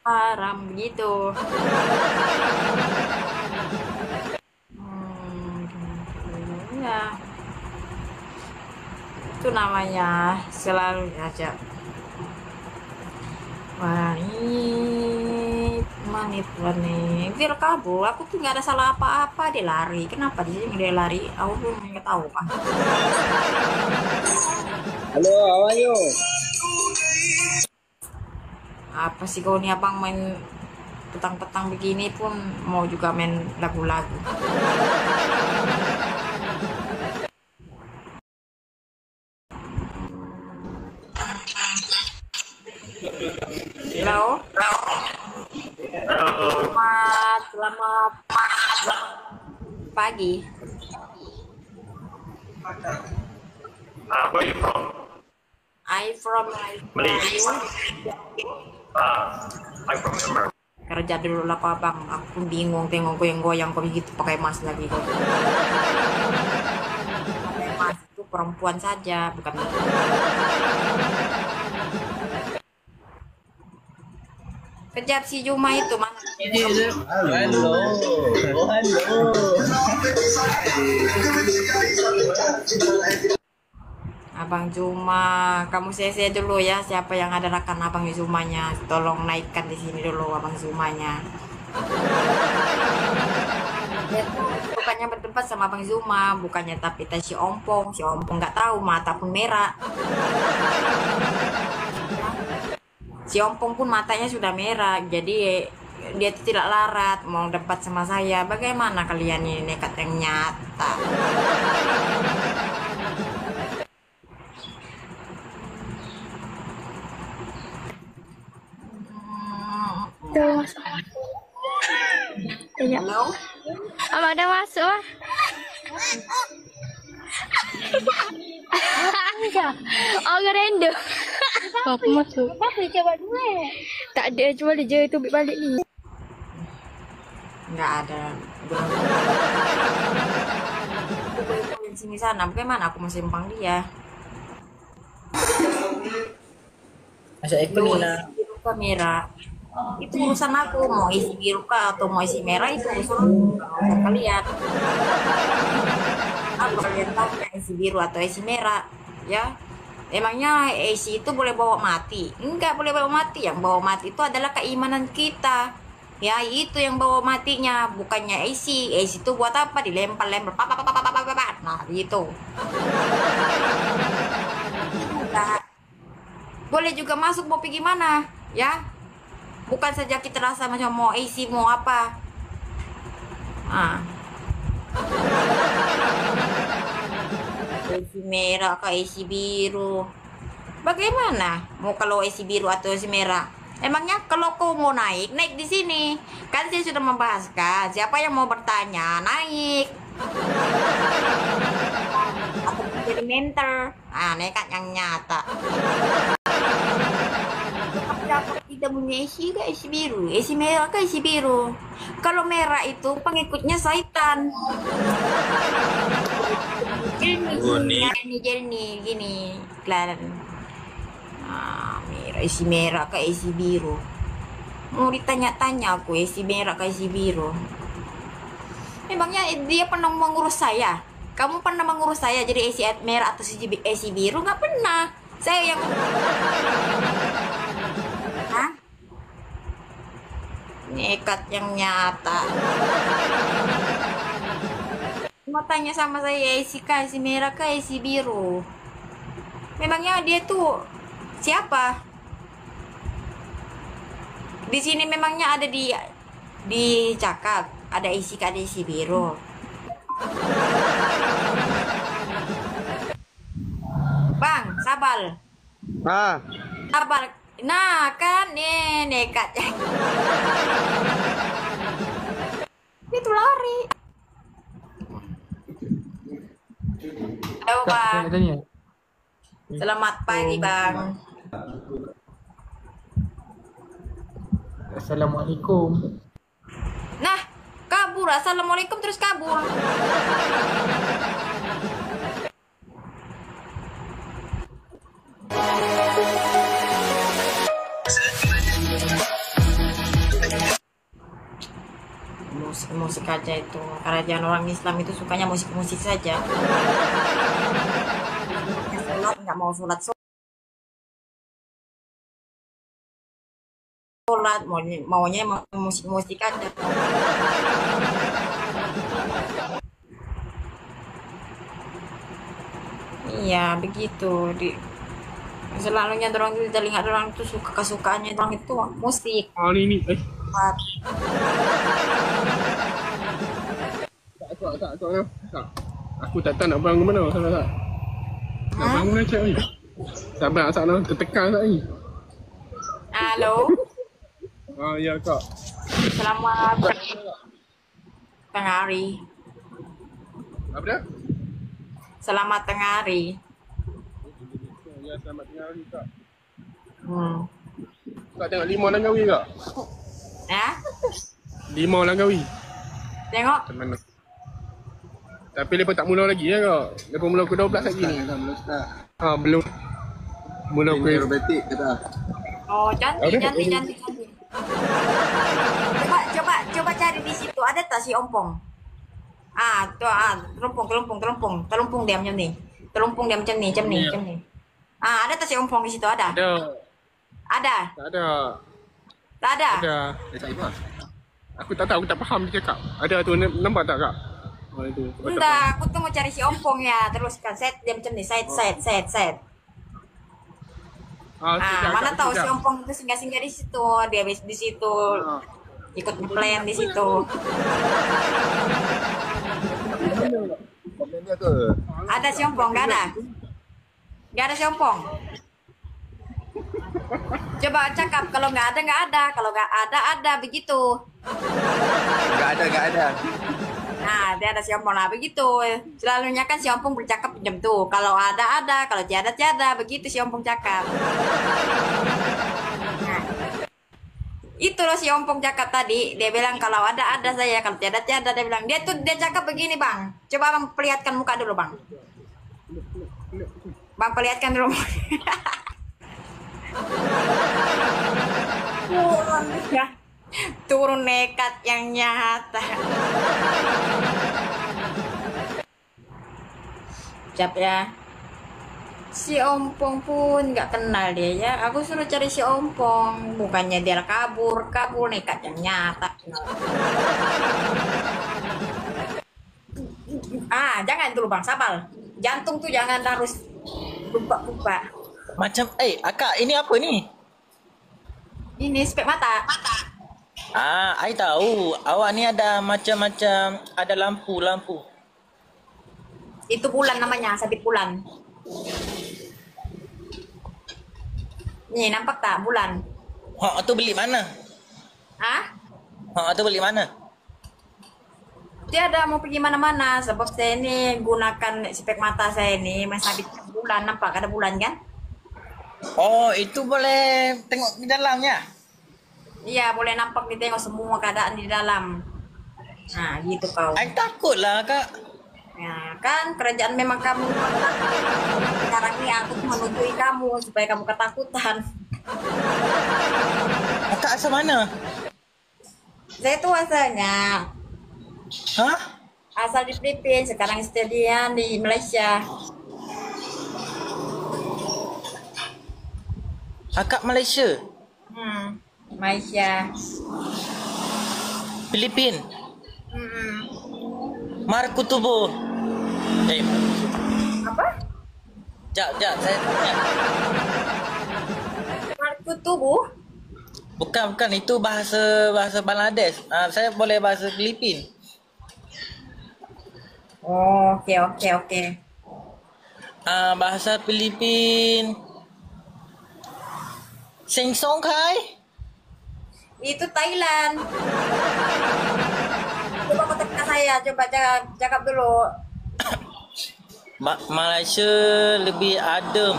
Haram begitu. Ya. Itu namanya selalu aja. Manit. Biar kabur. Aku tuh nggak ada salah apa-apa, dia lari. Kenapa di sini dia lari? Aku pun nggak tahu pak.
Halo, how are you?
Apa sih kau nih abang main petang-petang begini pun mau juga main lagu-lagu. Halo. Selamat pagi.
Where you from?
I from
Malaysia. I'm from America.
Kerja dulu lah Pak Bang. Aku bingung tengok goyang-goyang kok begitu pakai mask lagi kok. Pakai mask itu perempuan saja, bukan. Kejap si Juma itu mana?
Halo.
Abang Juma, kamu CC dulu ya, siapa yang ada rekan Abang Zumanya, tolong naikkan di sini dulu Abang Zumanya. Dia tuh bukannya berdebat sama Abang Zuma, bukannya tapi si Ompong nggak tahu mata pun merah. Si Ompong pun matanya sudah merah, jadi dia tidak larat mau debat sama saya. Bagaimana kalian ini nekat yang nyata?
dah masuk. Ya.
Halo?
Abang dah masuk ah. Orang random. Apa masuk? Apa coba dulu? Tak ada, cuma dia je tubik balik ni.
Nggak ada. Sini sana, bagaimana aku mau simpang dia?
Masa ikut ni lah.
Biru kamera. Itu urusan aku, mau isi biru kah atau mau isi merah itu urusan kalian. Apa kalian tanya isi biru atau isi merah? Ya, emangnya isi itu boleh bawa mati? Enggak boleh bawa mati. Yang bawa mati itu adalah keimanan kita. Ya, itu yang bawa matinya, bukannya AC. AC itu buat apa? Dilempar-lempar. Nah, gitu. Nah, boleh juga masuk mau pergi mana, ya? Bukan saja kita rasa macam mau AC, mau apa. Ah. AC merah ke AC biru. Bagaimana? Mau kalau AC biru atau AC merah? Emangnya kalau kau mau naik di sini. Kan saya sudah membahaskan. Siapa yang mau bertanya, naik. Atau jadi mentor. Ah, nekat yang nyata. Siapa tidak punya isi ke isi biru? Isi merah ke isi biru? Kalau merah itu pengikutnya syaitan. Gini. Kelihatan. Nah, merah, isi merah ke isi biru. Mau ditanya-tanya aku isi merah ke isi biru. Memangnya dia pernah mengurus saya? Kamu pernah mengurus saya jadi isi merah atau isi biru? Nggak pernah. Saya yang... Hah? Nekat yang nyata. Mau tanya sama saya isi merah ke isi biru? Memangnya dia tuh siapa? Di sini memangnya ada di cakap ada isi biru. Bang, Sabal.
Ah,
Sabal. Nah, kan nih nekat. Itu lari. Halo, Bang. Selamat pagi, Bang.
Assalamualaikum.
Nah, kabur. Assalamualaikum terus kabur. Musik aja itu. Kerajaan orang Islam itu sukanya musik-musik saja. Sholat nggak mau sholat, maunya musik-musik aja. Iya begitu. Selalunya dorang itu telinga dorang itu suka kesukaannya dorang itu musik.
Oh ini tak. Aku tak tahu nak bangun mana salah tak. Nak bangun macam ni. Sabar asal nak tertekan tak ni.
Halo.
Oh ya kak.
Selamat tengah hari.
Apa dah?
Selamat tengah hari.
Ya selamat tengah hari kak.
Hmm.
Kak tengok limau Langkawi kak?
Ya?
Limau Langkawi.
Tengok.
Macam mana? Tapi lepas tak mula lagi ya kak? Lepas mula ke 12 lagi ni? Belum. Mula ke aerobatik kata.
Oh, cantik. Coba cari di situ. Ada tak si ompong? Telumpung dia macam ni. Telumpung dia macam ni. Ada tak si ompong di situ? Ada? Ada? Tak ada?
Ada. Aku tak tahu, aku tak faham dia cakap. Ada tu, nampak tak kak? Oh, itu.
Enggak, aku tuh mau cari si ompong ya. Teruskan set dia macam ni. Set. Mana tahu si ompong itu singgah-singgah di situ. Dia habis di situ. Ikut plan di situ. Ada si ompong? Enggak ada? Enggak ada si ompong? Coba cakap, kalau nggak ada, kalau nggak ada, begitu.
Nggak ada.
Nah, dia ada si Ompong lah, begitu. Selalunya kan si Ompong bercakap jam tuh. Kalau ada, kalau tiada, begitu si Ompong cakap. Nah, itu loh si Ompong cakap tadi. Dia bilang kalau ada saya, kalau tiada, dia bilang. Dia cakap begini, Bang. Coba Bang perlihatkan muka dulu, Bang. Bang perlihatkan dulu. Turun nekat yang nyata. Siap ya. Si Ompong pun nggak kenal dia ya. Aku suruh cari si Ompong, bukannya dia kabur nekat yang nyata. Jangan dulu Bang, sabar. Jantung tuh jangan harus lupa.
Macam, akak ini apa ni?
Ini spek mata.
I tahu. Awak ni ada macam-macam, ada lampu.
Itu bulan namanya, sabit bulan. Nih, nampak tak bulan?
Tu beli mana? Tu beli mana?
Dia ada mau pergi mana-mana sebab saya ini gunakan spek mata saya ini sabit bulan. Nampak ada bulan kan?
Oh, itu boleh tengok di dalamnya?
Iya, boleh nampak ditengok semua keadaan di dalam. Nah, gitu kau.
Takutlah, Kak.
Nah, kan kerajaan memang kamu. Sekarang ini aku menunjui kamu supaya kamu ketakutan.
Kak asal mana?
Saya tuh asalnya.
Hah?
Asal di Filipina, sekarang stadian di Malaysia.
Akak Malaysia?
Malaysia.
Filipin? Markutubo.
Apa?
Sekejap, saya tanya.
Markutubo?
Bukan, itu bahasa Bangladesh. Saya boleh bahasa Filipin.
Oh, okey.
Bahasa Filipin. Sing Song Kai?
Itu Thailand. Coba kontak saya, coba cakap dulu.
Malaysia lebih adem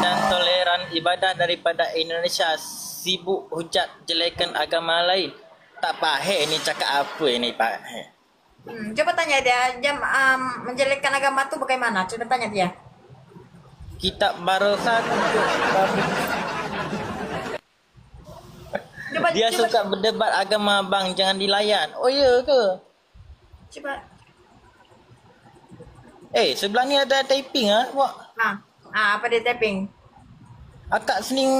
dan toleran ibadah daripada Indonesia. Sibuk hujat jelekan agama lain. Tak pahit ni cakap apa ini pahit.
Coba tanya dia, menjelekkan agama tu bagaimana? Coba tanya dia.
Kitab Barokah dia suka berdebat agama bang, jangan dilayan. Oh ya ke?
Coba.
Sebelah ni ada typing Wak.
Apa dia typing?
Akak sening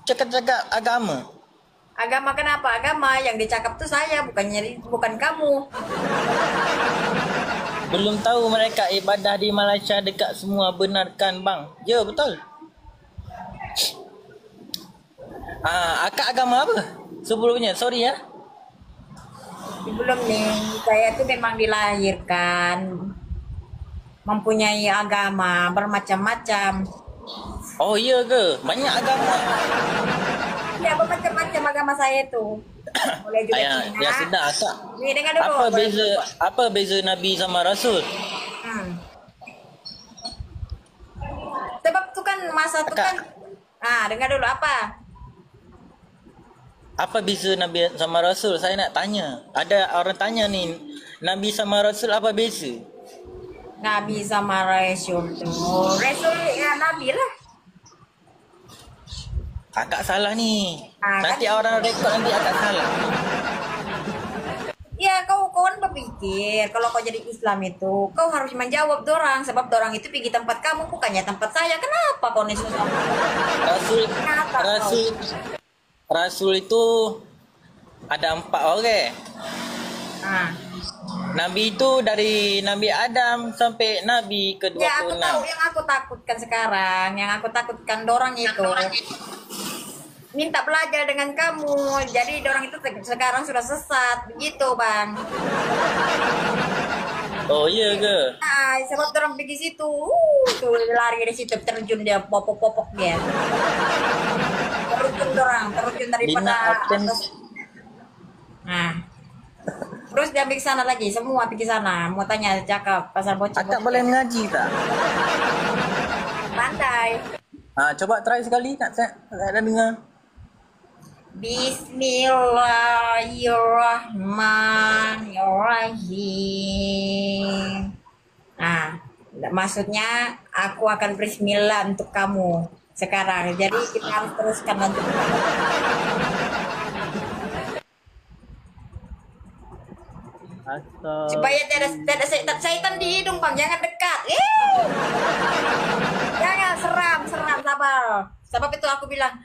cakap-cakap agama.
Agama kenapa? Agama yang dicakap tu saya, bukan kamu.
Belum tahu mereka ibadah di Malaysia dekat semua, benarkan bang? Ya betul. Akak agama apa? Sebelumnya, sorry ya.
Sebelum ni, saya tu memang dilahirkan mempunyai agama bermacam-macam.
Oh iya ke? Banyak agama.
Ya, bermacam-macam agama saya tu. Boleh juga Cina.
Ya sedar akak.
Ni dengar dulu.
Apa beza Nabi sama Rasul?
Sebab tu kan masa tu kan. Dengar dulu apa?
Apa beza Nabi sama Rasul? Saya nak tanya. Ada orang tanya ni, Nabi sama Rasul apa beza?
Nabi sama Rasul tu. Rasul ya Nabi lah.
Akak salah ni. Nanti orang rekod nanti akak salah.
Ya kau kan berpikir kalau kau jadi Islam itu kau harus menjawab dorang sebab dorang itu pergi tempat kamu bukannya tempat saya. Kenapa kau nih susah?
Rasul itu ada 4 orang. Nabi itu dari Nabi Adam sampai Nabi ke-26.
Ya aku tahu, yang aku takutkan sekarang, yang aku takutkan dorang itu minta belajar dengan kamu. Jadi dorang itu sekarang sudah sesat, begitu bang.
Oh iya ke?
Ah, sebab orang pergi situ, tuh lari dari situ terjun dia popok-popok dia. Terjun daripada atas. Nah, terus dia pergi sana lagi, semua pergi sana. Mau tanya cakap pasal bocah.
Akak boleh mengaji tak?
Pandai.
Coba try sekali nak ada dengar.
Bismillahirrahmanirrahim. Nah, maksudnya aku akan bismillah untuk kamu sekarang. Jadi kita harus teruskan nanti. Supaya tidak setan di hidung, Bang. Jangan dekat. Jangan seram, sabar. Sebab itu aku bilang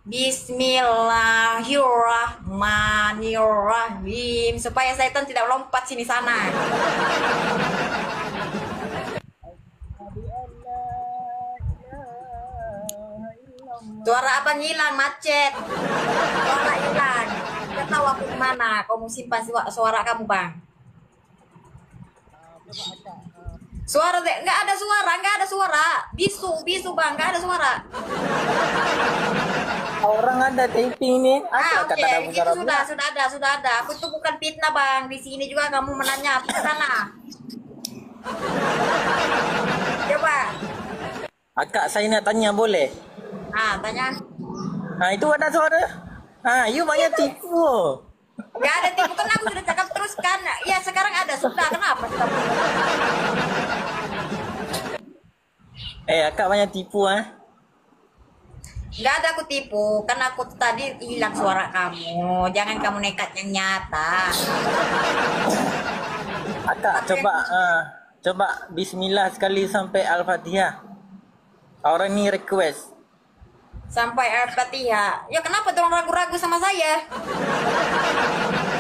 Bismillahirrahmanirrahim supaya setan tidak lompat sini sana. Suara abang hilang, macet. Suara hilang. Tidak tahu aku di mana. Kamu simpan suara kamu, Bang. Suara nggak ada suara. Bisu Bang, nggak ada suara.
Orang ada taping ni.
Oke, itu sudah ada. Aku itu bukan fitnah, Bang. Di sini juga kamu menanya ke sana. Coba.
Akak saya nak tanya boleh?
Tanya.
Itu ada suara. You banyak tipu.
Gak ada tipu, kan aku sudah cakap teruskan. Ya sekarang ada, sudah. Kenapa?
Akak banyak tipu
Gak ada aku tipu, kan aku tadi hilang suara kamu. Jangan kamu nekat yang nyata.
Akak coba bismillah sekali sampai Al-Fatihah. Orang ni request.
Sampai Al-Fatihah. Ya kenapa dorang ragu-ragu sama saya?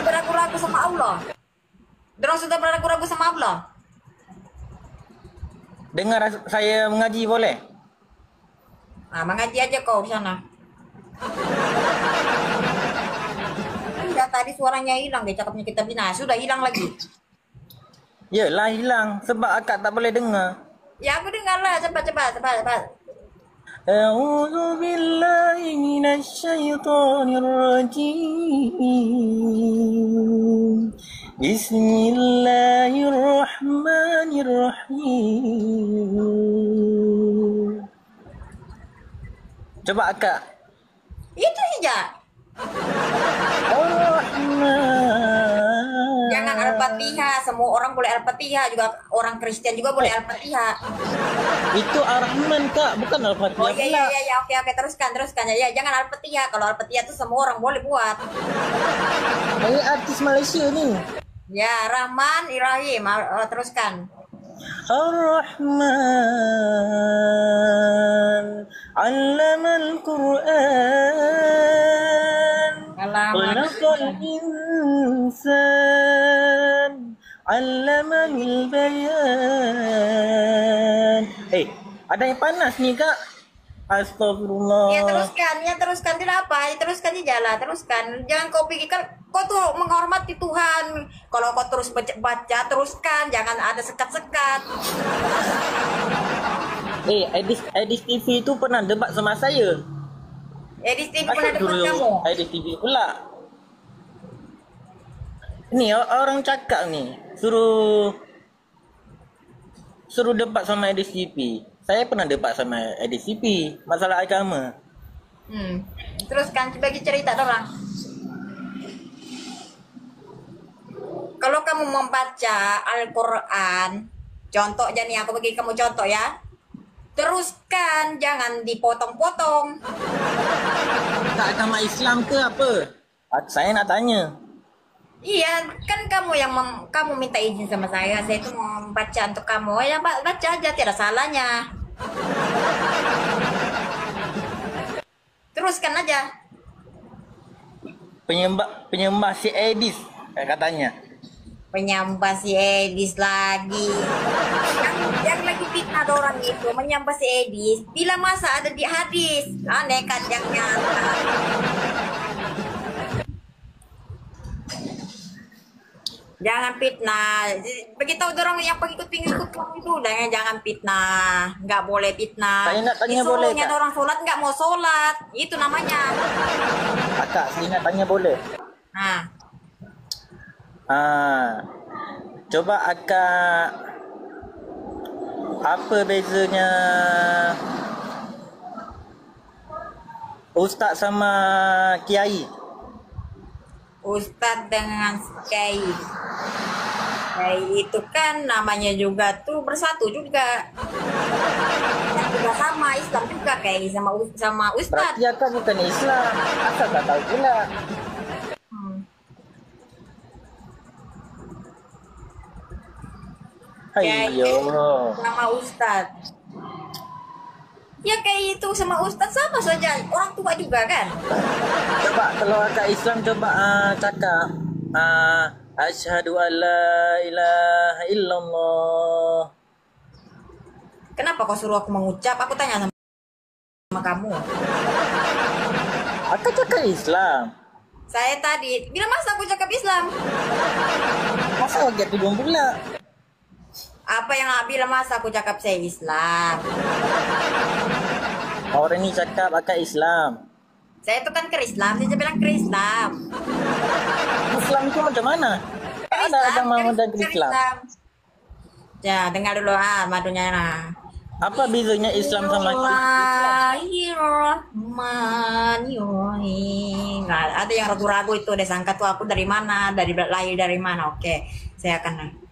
Beragu-ragu sama Allah. Dorang sudah beragu-ragu sama Allah.
Dengar saya mengaji boleh?
Mengaji aja kau di sana. Sudah tadi suaranya hilang, dia cakapnya kita bina. Sudah hilang lagi.
Yelah hilang sebab akak tak boleh dengar.
Ya aku dengar lah, cepat.
A'udzu billahi minasyaitonir rajim. Bismillahirrahmanirrahim. Coba akak.
Itu saja. Jangan Al-Fatihah, semua orang boleh Al-Fatihah, juga orang Kristen juga boleh Al-Fatihah.
Itu Ar-Rahman Kak, bukan Al-Fatihah.
Oh iya, oke, teruskan. Ya, jangan Al-Fatihah. Kalau Al-Fatihah itu semua orang boleh buat.
Ini artis Malaysia ni.
Ya, Rahman, Irahim, teruskan.
Ar-Rahman, 'allamal Qur'an, khalaqal insan, 'allamal bayan. Ada yang panas ni Kak. Astagfirullah.
Ya teruskan tidak apa, teruskan aja lah, teruskan. Jangan kau pikirkan kau tuh menghormati Tuhan. Kalau kau terus baca teruskan, jangan ada sekat-sekat.
Edis TV itu pernah debat sama saya.
Edis TV pernah debat kamu?
Edis TV pula. Ni orang cakap ni suruh debat sama Edis TV. Saya pernah debat sama Edis TV masalah agama.
Teruskan, bagi cerita dorang. Kalau kamu membaca Al-Quran, contoh aja nih, aku bagi kamu contoh ya. Teruskan, jangan dipotong-potong.
Tak agama Islam ke apa? Saya nak tanya.
Iya, kan kamu yang kamu minta izin sama saya itu mau baca untuk kamu. Ya baca aja, tidak salahnya. Teruskan aja.
Penyembah si Edis katanya.
Penyembah si Edis lagi. Yang lagi fitnah orang itu menyembah si Edis. Bila masa ada di hadis, nekat yang nyata. Jangan fitnah. Beritahu orang yang pengikut-pengikut kamu itu, jangan fitnah. Nggak boleh fitnah.
Saya nak tanya boleh
Disuruhnya
tak?
orang sholat nggak mau sholat. Itu namanya.
Akak, saya nak tanya boleh?
Nah,
Coba akak, apa bezanya ustaz sama kiai?
Ustadz dengan kiai. Kiai itu kan namanya juga tuh bersatu juga. Kan juga sama Islam juga kiai sama ustadz.
Berarti akak bukan Islam. Asal tak tahu pula.
Kiai
Ayo.
sama ustadz. Ya kayak itu sama ustadz sama saja. Orang tua juga kan.
Coba kalau akak Islam coba cakap asyhadu alla ilaha illallah.
Kenapa kau suruh aku mengucap? Aku tanya sama kamu.
Akak cakap Islam.
Saya tadi, bila masa aku cakap Islam?
Masa agak tudung pula?
Apa yang bila masa aku cakap saya Islam?
Orang ni cakap akak Islam.
Saya itu kan Islam, saya bilang Islam.
Islam itu macam mana? Ada agama dan Islam.
Ya, dengar dulu madunya nah.
Apa bezanya Islam sama Islam?
Bismillahirrahmanirrahim. Nah, ada yang ragu-ragu itu, dia sangka tuh aku dari mana, lahir dari mana. Oke, saya akan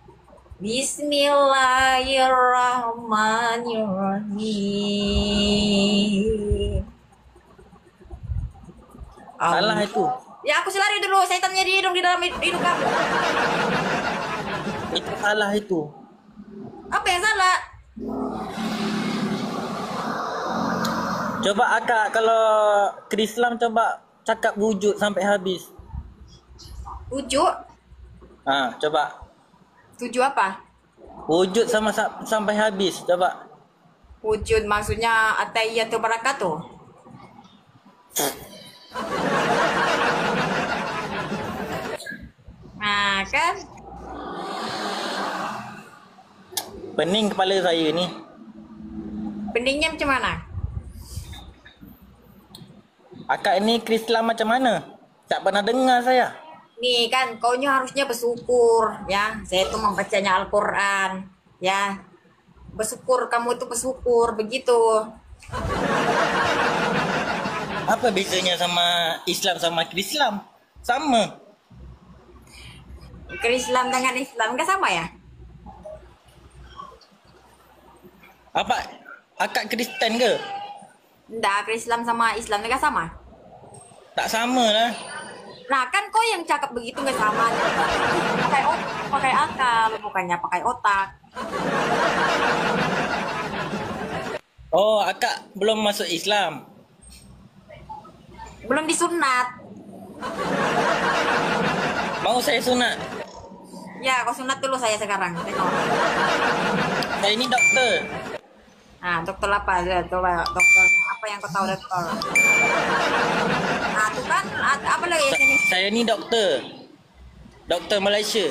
Bismillahirrahmanirrahim.
Salah itu.
Ya aku selari dulu, saya tanya di hidung di dalam hidung kamu.
Itu salah itu.
Apa yang salah?
Coba akak kalau Islam coba cakap wujud sampai habis.
Wujud?
Coba.
Tujuh apa?
Wujud sampai habis, coba.
Wujud maksudnya atahiyatul barakatuh. Nah, kan?
Pening kepala saya ni.
Peningnya macam mana?
Akak ni Islam macam mana? Tak pernah dengar saya.
Nih kan, kaunya harusnya bersyukur ya. Saya tuh membacanya Al-Quran ya. Bersyukur, kamu itu bersyukur begitu.
Apa bezanya sama Islam sama Islam? Sama.
Islam dengan Islam nggak sama ya?
Apa? Akak Kristen ke?
Enggak, Islam sama Islam nggak sama.
Tak sama lah.
Nah kan kau yang cakap begitu nggak sama. Pakai akal, bukannya pakai otak.
Oh, akak belum masuk Islam.
Belum disunat.
Mau saya sunat?
Ya, kau sunat dulu saya sekarang. Tengok.
Saya ini doktor.
Nah, dokter apa? Coba dokter. Apa yang kau tahu dokter? Nah, tuh kan apa lagi ya sini?
Saya ni doktor. Doktor Malaysia.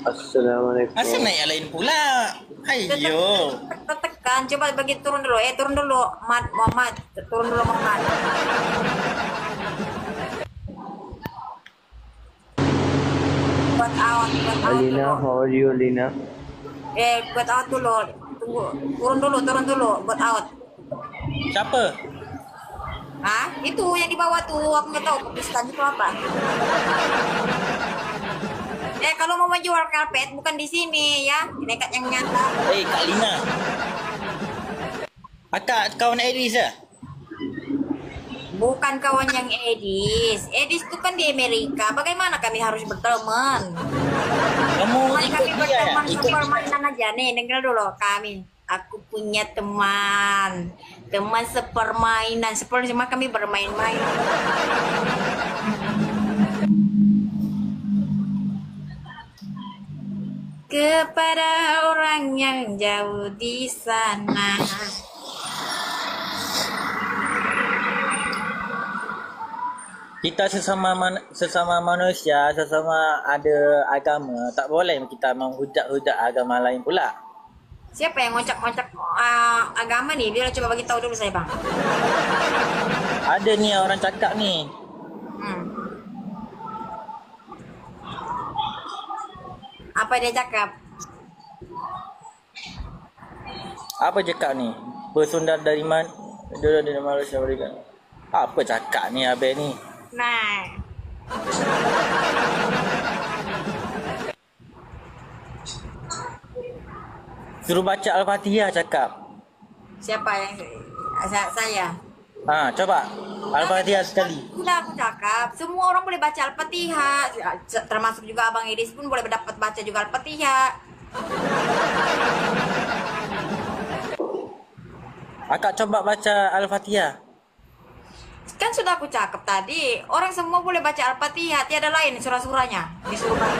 Assalamualaikum.
Asal naik yang lain pula? Ayo.
Tekan, coba bagi turun dulu. Turun dulu. Muhammad. Turun dulu Muhammad. Buat out
Alina,
dulu.
how are you, Alina?
Buat out dulu. Tunggu. Turun dulu. Buat out.
Siapa?
Itu yang di bawah tuh. Aku nggak tahu perpisahan itu apa. Kalau mau menjual karpet bukan di sini ya, di dekat yang nyata.
Kak Lina. Akak kawan Edis ya?
Bukan kawan yang Edis. Edis itu kan di Amerika. Bagaimana kami harus berteman?
Kamu
Kami
ikut dia ya?
berteman
Ikut.
sepermainan aja. Nih, dengar dulu kami. Aku punya teman sepermainan. Seperti cuma kami bermain-main. Kepada orang yang jauh di sana.
Kita sesama manusia, sesama ada agama, tak boleh kita menghujat-hujat agama lain pula.
Siapa yang ngocak-ngocak agama nih? Biar coba bagi tahu dulu saya, Bang.
Ada ni orang cakap ni.
Apa dia cakap?
Apa cakap ni? Bersundar dari mana? Dari Malaysia berikan. Apa cakap ni abang ni?
Nah.
Suruh baca Al-Fatihah cakap.
Siapa yang saya?
Coba Al-Fatihah sekali.
Sudah aku cakap, semua orang boleh baca Al-Fatihah. Termasuk juga Abang Idris pun boleh dapat baca juga Al-Fatihah.
Akak coba baca Al-Fatihah.
Kan sudah aku cakap tadi, orang semua boleh baca Al-Fatihah, tiada lain surah-surahnya. Disuruh baca.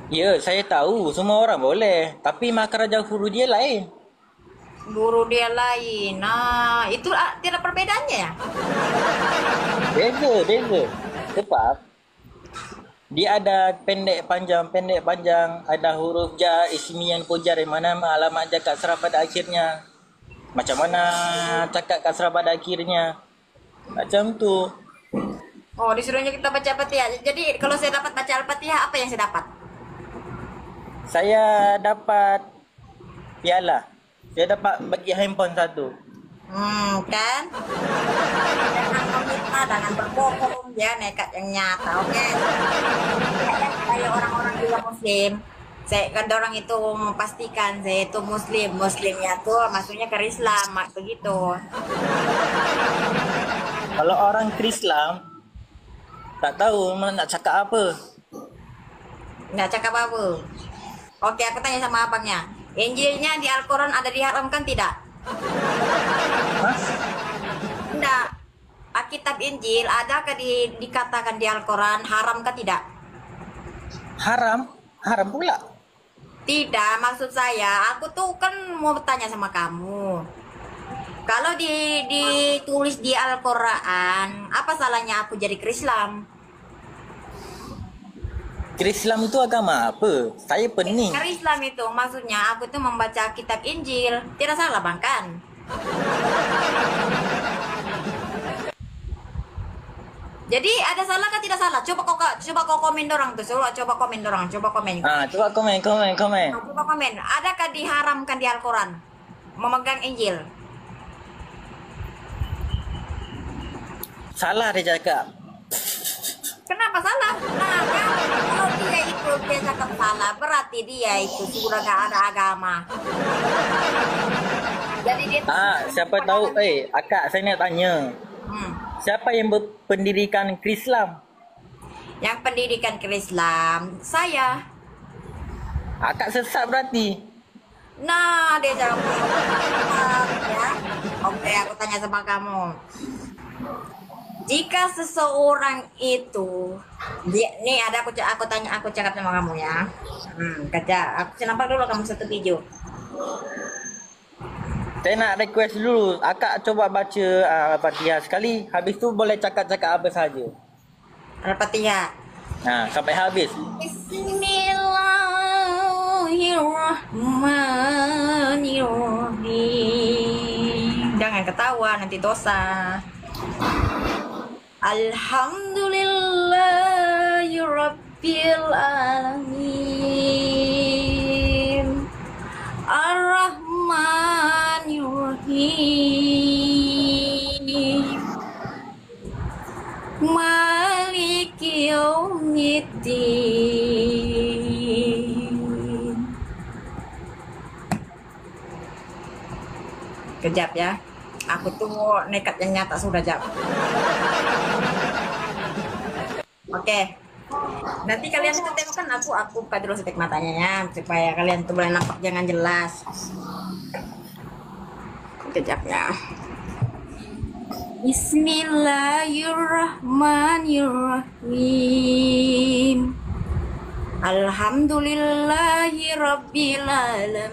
Ya, saya tahu semua orang boleh, tapi makhraj huruf dia lain.
Guru dia lain. Nah, itu tidak perbedaannya ya?
Beza. Sebab dia ada pendek panjang, ada huruf jar, ismiyan, pujar, mana alamat jar kasrah pada akhirnya. Macam mana cakap kasrah pada akhirnya. Macam tu.
Oh, disuruhnya kita baca Al-Fatihah. Jadi kalau saya dapat baca Al-Fatihah, apa yang saya dapat?
Saya dapat piala. Saya dapat bagi handphone satu.
Kan? Jangan meminta, jangan berbohong, ya, nekat yang nyata, oke? Kayak orang-orang juga Muslim. Kan orang itu memastikan saya itu Muslimnya tuh maksudnya ke Islam, begitu.
Kalau orang Islam tak tahu nak cakap apa.
Nggak cakap apa. Oke, aku tanya sama abangnya. Injilnya di Al-Quran ada diharamkan tidak? Tidak. Alkitab Injil adakah dikatakan di Al-Quran haramkah tidak?
Haram pula.
Tidak, maksud saya, aku tuh kan mau bertanya sama kamu. Kalau ditulis di Al-Quran, apa salahnya aku jadi Islam?
Islam itu agama apa? Saya pening.
Islam itu maksudnya aku tuh membaca kitab Injil. Tidak salah, Bang, kan? Jadi ada salah kah tidak salah? Coba kau komen dorang tuh. Coba komen dorang. Coba komen.
Coba komen.
Coba komen. Adakah diharamkan di Al-Quran memegang Injil?
Salah dia cakap.
Kenapa salah? Nah, kalau dia cakap salah, berarti dia itu sudah gak ada agama. Jadi dia
siapa tahu, akak saya nak tanya. Siapa yang pendirikan Islam?
Yang pendirikan Islam, saya.
Akak sesat berarti.
Nah, dia jawab. Ya. Oke, aku tanya sama kamu. Jika seseorang itu nih ada aku cakap sama kamu ya. Kerja. Aku nampak dulu kamu satu video.
Saya nak request dulu. Akak coba baca Al-Fatihah sekali. Habis tu boleh cakap-cakap apa saja.
Al-Fatihah.
Sampai habis.
Bismillahirrahmanirrahim. Jangan ketawa, nanti dosa. Alhamdulillahi Rabbil Alamin Ar-Rahmanir-Rahim Maliki Yaumiddin. Kejap ya. Aku tuh nekat yang nyata sudah jam. Oke. Nanti kalian itu tengokkan aku buka dulu setek matanya ya supaya kalian tuh boleh nampak jangan jelas. Kejap ya. Bismillahirrahmanirrahim. Alhamdulillahi Rabbil Alamin.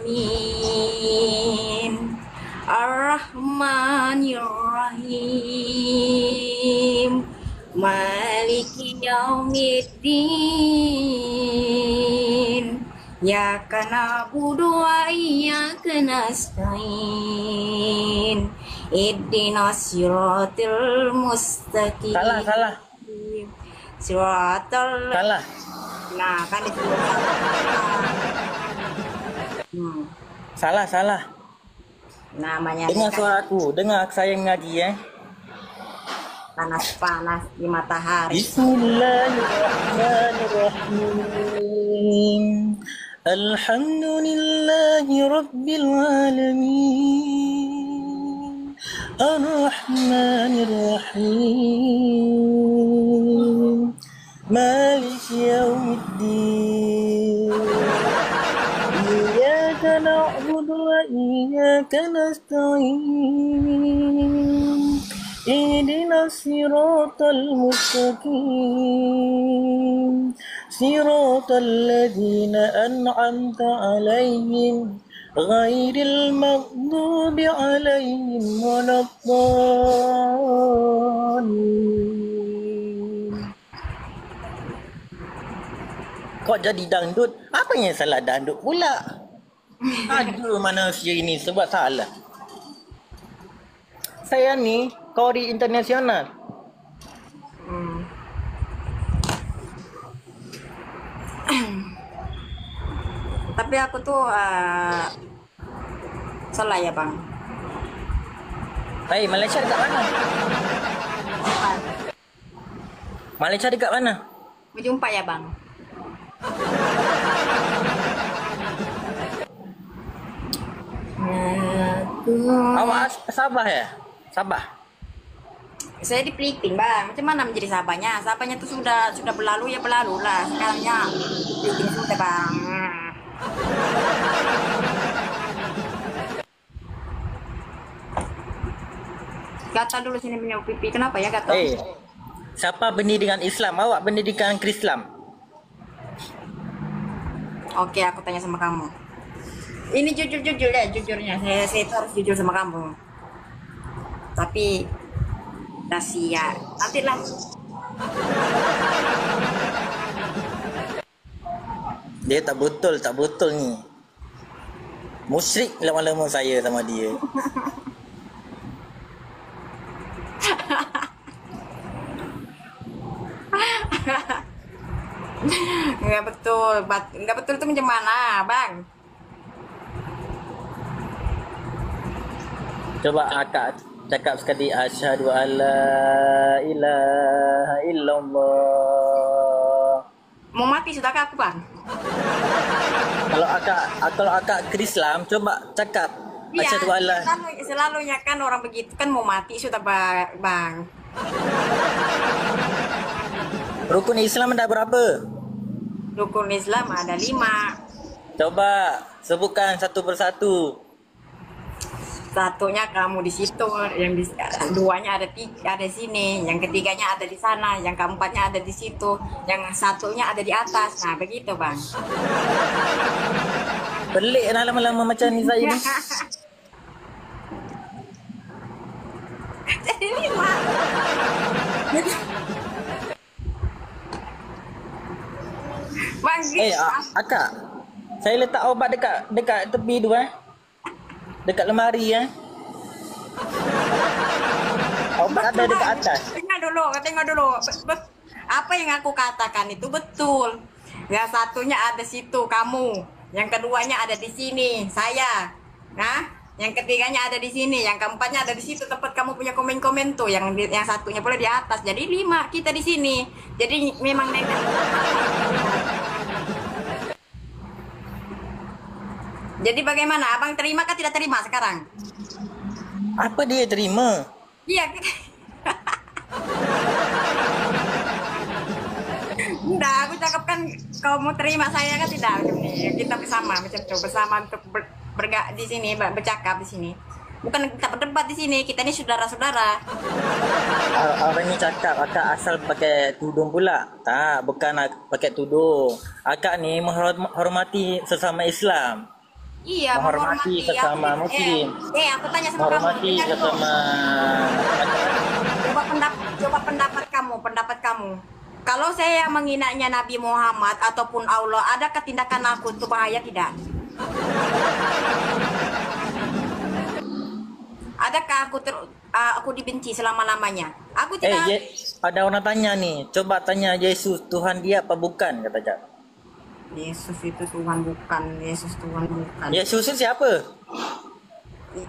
Ar-Rahman Bismillahirrahmanirrahim. Maliki yaumiddin. Iyyaka na'budu wa iyyaka nasta'in. Ihdinas siratal mustaqim.
Salah.
Siratal.
Salah.
Nah, kan itu.
Salah.
Namanya
Dengar suara aku. Dengar saya ngaji
panas-panas di matahari.
Bismillahirrahmanirrahim. Alhamdulillahi rabbil alamin. Ar-Rahmanir-Rahim. Maliki yaumiddin. Iyyaka na'budu wa iyyaka nasta'in. Ihdinas siratal mustaqim. Siratal ladzina an'amta 'alaihim ghairil maghdubi 'alaihim waladdallin. Kok jadi dangdut? Apa yang salah dangdut pula? Aduh, manusia ini sebab salah. Saya ni Kori internasional.
Tapi aku tuh salah ya bang.
Hai, Malaysia dekat mana? Malaysia dekat mana?
Berjumpa ya bang.
Awak Sabah ya? Sabah.
Saya di Peliting bang. Macam mana menjadi Sabahnya? Sabahnya tuh sudah berlalu ya berlalu lah. Sekarangnya Peliting sudah bang. Gatal dulu sini punya pipi. Kenapa ya gatal?
Siapa pendidikan Islam? Awak pendidikan Krislam.
Oke, aku tanya sama kamu. Ini jujur ya, jujurnya. Saya itu harus jujur sama kamu. Tapi rahasia. Nantilah.
Dia tak betul ni. Musyrik lama-lama saya sama dia.
Enggak betul. Enggak betul itu macam mana, bang?
Coba akak cakap sekali asyhadu alla ilaha illallah.
Mau mati sudahkah aku, bang?
Kalau akak Krislam, coba cakap asyhadu alla.
Selalunya kan orang begitu kan mau mati sudah, bang.
Rukun Islam ada berapa?
Rukun Islam ada 5.
Coba sebutkan satu persatu.
Satunya kamu di situ, duanya ada di sini, yang ketiganya ada di sana, yang keempatnya ada di situ, yang satunya ada di atas. Nah begitu bang.
Pelik lah lama-lama macam ni saya ni.
Jadi 5. Bang,
akak, saya letak obat dekat tepi tu dekat lemari obat ada dekat atas.
Tengok dulu. Apa yang aku katakan itu betul. Yang satunya ada situ kamu, yang keduanya ada di sini saya. Nah, yang ketiganya ada di sini, yang keempatnya ada di situ tempat kamu punya komen-komen tuh, yang satunya pula di atas. Jadi 5 kita di sini. Jadi memang negatif. Jadi bagaimana? Abang terima kah tidak terima sekarang?
Apa dia terima?
Iya. Enggak, aku cakap kan kau mau terima saya kan tidak. Kita bersama macam itu, bersama untuk bergak di sini, bercakap di sini. Bukan kita berdebat di sini, kita ini saudara-saudara.
Orang ni cakap akak asal pakai tudung pula. Tak, bukan pakai tudung. Akak ni menghormati sesama Islam.
Iya,
menghormati sesama muslim,
aku tanya sama
menghormati
kamu.
sesama
Coba pendapat kamu. Kalau saya menghinanya Nabi Muhammad ataupun Allah, adakah tindakan aku itu bahaya tidak? Adakah aku dibenci selama-lamanya? Aku tidak.
ada orang tanya nih, coba tanya Yesus Tuhan dia apa bukan, kata Cak.
Yesus itu Tuhan bukan. Yesus Tuhan bukan.
Yesus itu siapa?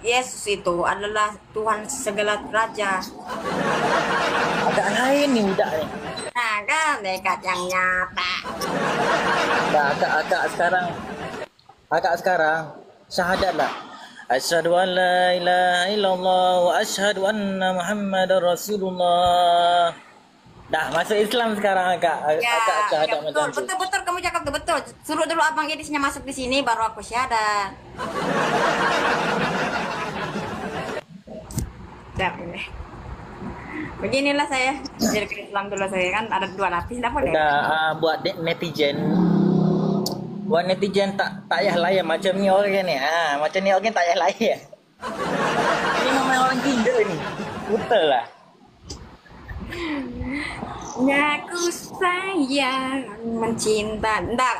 Yesus itu adalah Tuhan segala raja.
Agak lain nih budak ni.
Nah kan, dekat yang nyata.
Dah agak sekarang syahadat lah. Asyhadu an la ilaha illallah wa asyhadu anna Muhammadar Rasulullah. Dah masuk Islam sekarang agak syahadat macam tu.
Betul kamu cakap betul. Suruh dulu abang Edisnya masuk di sini baru aku syahadat. Beginilah saya jadi ke Islam dulu, saya kan ada 2 lapis, tidak boleh.
Buat netizen tak payah layan macam ni orang ni. Macam ni orang tak payah layan. Ini memang orang gila ni. Betul lah.
Aku sayang mencinta. Nggak,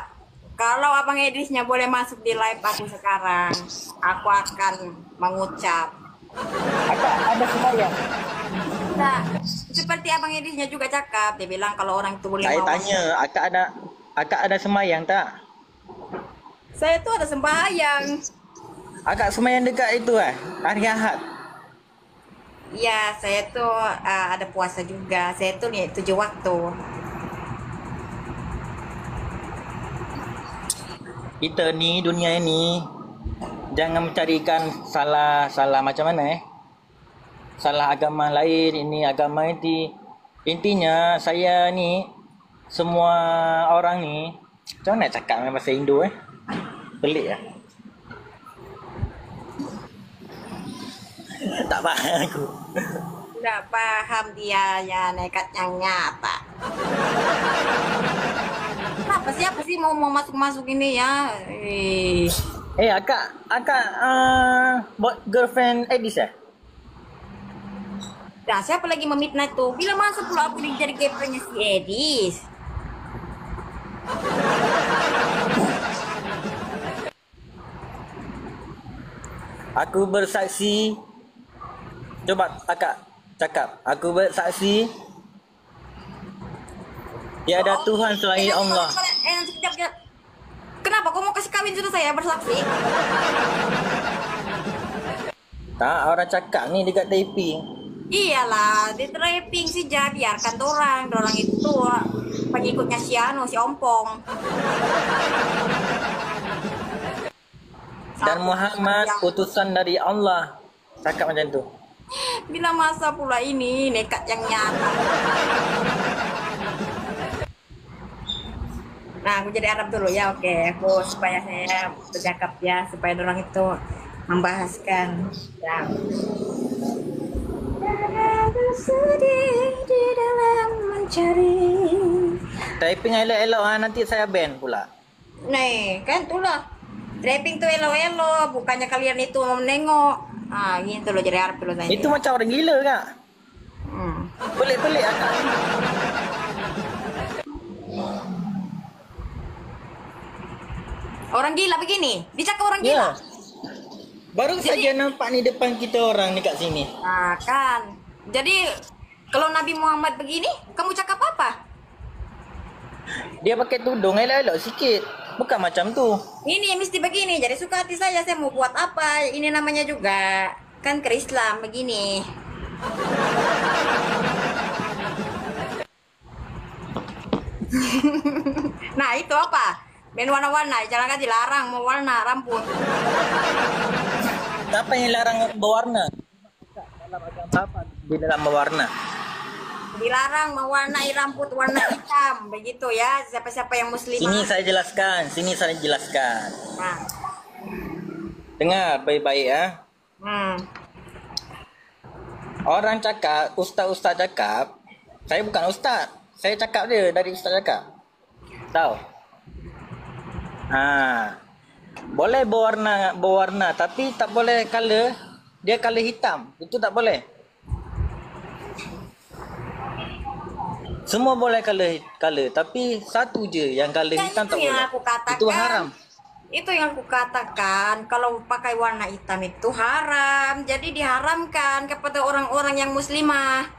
kalau abang Edisnya boleh masuk di live aku sekarang, aku akan mengucap.
Ada sembahyang.
Nah, seperti abang Edisnya juga cakap, dia bilang kalau orang itu boleh.
Saya tanya, akak ada sembahyang tak?
Saya tuh ada sembahyang.
Akak sembahyang dekat itu hari Ahad.
Iya, saya tuh ada puasa juga. Saya tuh nih 7 waktu.
Kita ni dunia ini jangan mencarikan salah macam mana salah agama lain, ini agama ini. Intinya saya ni semua orang ni macam mana nak cakap dengan bahasa Indo pelik lah. Tak faham aku.
Tidak paham dia ya, nekat yang nyata. Siapa sih mau masuk ini ya?
Akak buat girlfriend Edis
Nah, siapa lagi memfitnah tuh? Bila masuk pula aku jadi girlfriendnya si Edis.
Aku bersaksi. Coba akak cakap. Aku bersaksi tiada Tuhan selain Allah.
Sekejap. Kenapa kau mau kasih kawin sudah saya bersaksi?
Tak, orang cakap ni dekat taping.
Iyalah, di trapping sih jadi biarkan orang itu pengikutnya si Ompong.
Dan Muhammad utusan dari Allah. Cakap macam tu.
Bila masa pula ini nekat yang nyata. Nah, aku jadi Arab dulu ya, oke. Aku supaya saya bercakap ya, supaya orang itu membahaskan. Ya. Sedih di dalam mencari.
Typing elok-elok nanti saya ban pula.
Nih, kan itulah. Typing tuh elo-elo, bukannya kalian itu mau menengok. Gitu loh jadi Arab dulu saya.
Itu macam orang gila kak. Pelik-pelik akak.
Orang gila begini, dicakap orang gila.
Baru saja nampak ni depan kita orang ni kat sini.
Nah kan, jadi kalau Nabi Muhammad begini, kamu cakap apa?
Dia pakai tudung elok-elok sikit. Bukan macam tu.
Ini mesti begini, jadi suka hati saya mau buat apa? Ini namanya juga kan ke Islam begini. Nah itu apa? Ben warna-warna, jangan kan dilarang mau warna rambut.
Apa yang larang berwarna? Dalam agama apa di dalam berwarna?
Dilarang mewarnai rambut warna hitam, begitu ya. Siapa-siapa yang muslim.
Sini saya jelaskan.
Nah.
Dengar baik-baik ya. Orang cakap, ustaz cakap, saya bukan ustaz. Saya cakap dia dari ustaz cakap. Tahu? Boleh berwarna tapi tak boleh color. Dia color hitam. Itu tak boleh. Semua boleh color tapi satu je yang color hitam tak boleh. Itu haram.
Itu yang aku katakan, kalau pakai warna hitam itu haram. Jadi diharamkan kepada orang-orang yang muslimah.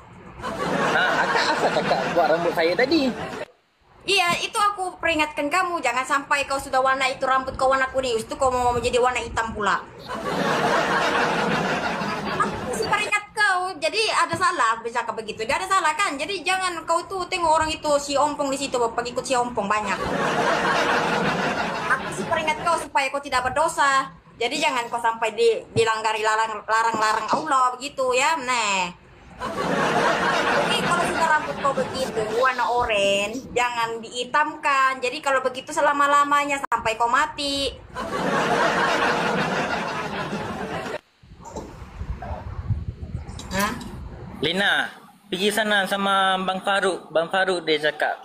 Akak apa cakap buat rambut saya tadi?
Iya, itu aku peringatkan kamu. Jangan sampai kau sudah warna itu rambut kau warna kuning, itu kau mau menjadi warna hitam pula. Aku masih peringat kau. Jadi ada salah bisa ke begitu. Dia ada salah kan? Jadi jangan kau tuh tengok orang itu si ompong di situ, pengikut si ompong banyak. Aku sih peringat kau supaya kau tidak berdosa. Jadi jangan kau sampai dilanggar larang-larang Allah begitu ya. Nah. Jadi kalau sudah rambut kau begitu warna oranye, jangan dihitamkan. Jadi kalau begitu selama-lamanya sampai kau mati. Hah?
Lina, pergi sana sama Bang Faruk. Bang Faruk dia cakap.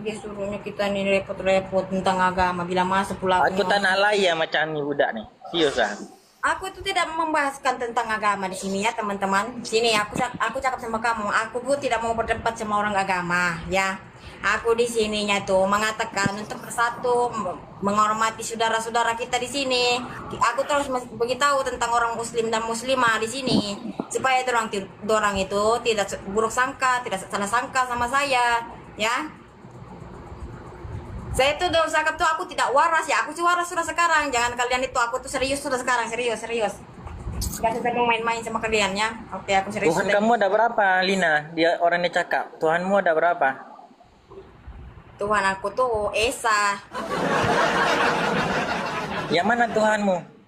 Dia suruhnya kita ni repot-repot tentang agama. Bila masa pula
aku tak nak layan macam ni budak ni. Serius lah.
Aku itu tidak membahaskan tentang agama di sini ya teman-teman. Sini aku cakap sama kamu. Aku pun tidak mau berdebat sama orang agama ya. Aku di sininya tuh mengatakan untuk bersatu, menghormati saudara-saudara kita di sini. Aku terus beritahu tentang orang muslim dan muslimah di sini supaya dorang itu tidak buruk sangka, tidak salah sangka sama saya ya. Saya itu udah cakap tuh aku tidak waras ya. Aku sih waras sudah sekarang. Jangan kalian itu, aku tuh serius sudah sekarang. Serius. Gak suka main-main sama kalian ya. Oke, aku serius.
Tuhan kamu ada berapa, Lina? Dia orang dia cakap. Tuhanmu ada berapa?
Tuhan aku tuh Esa.
Yang mana Tuhanmu?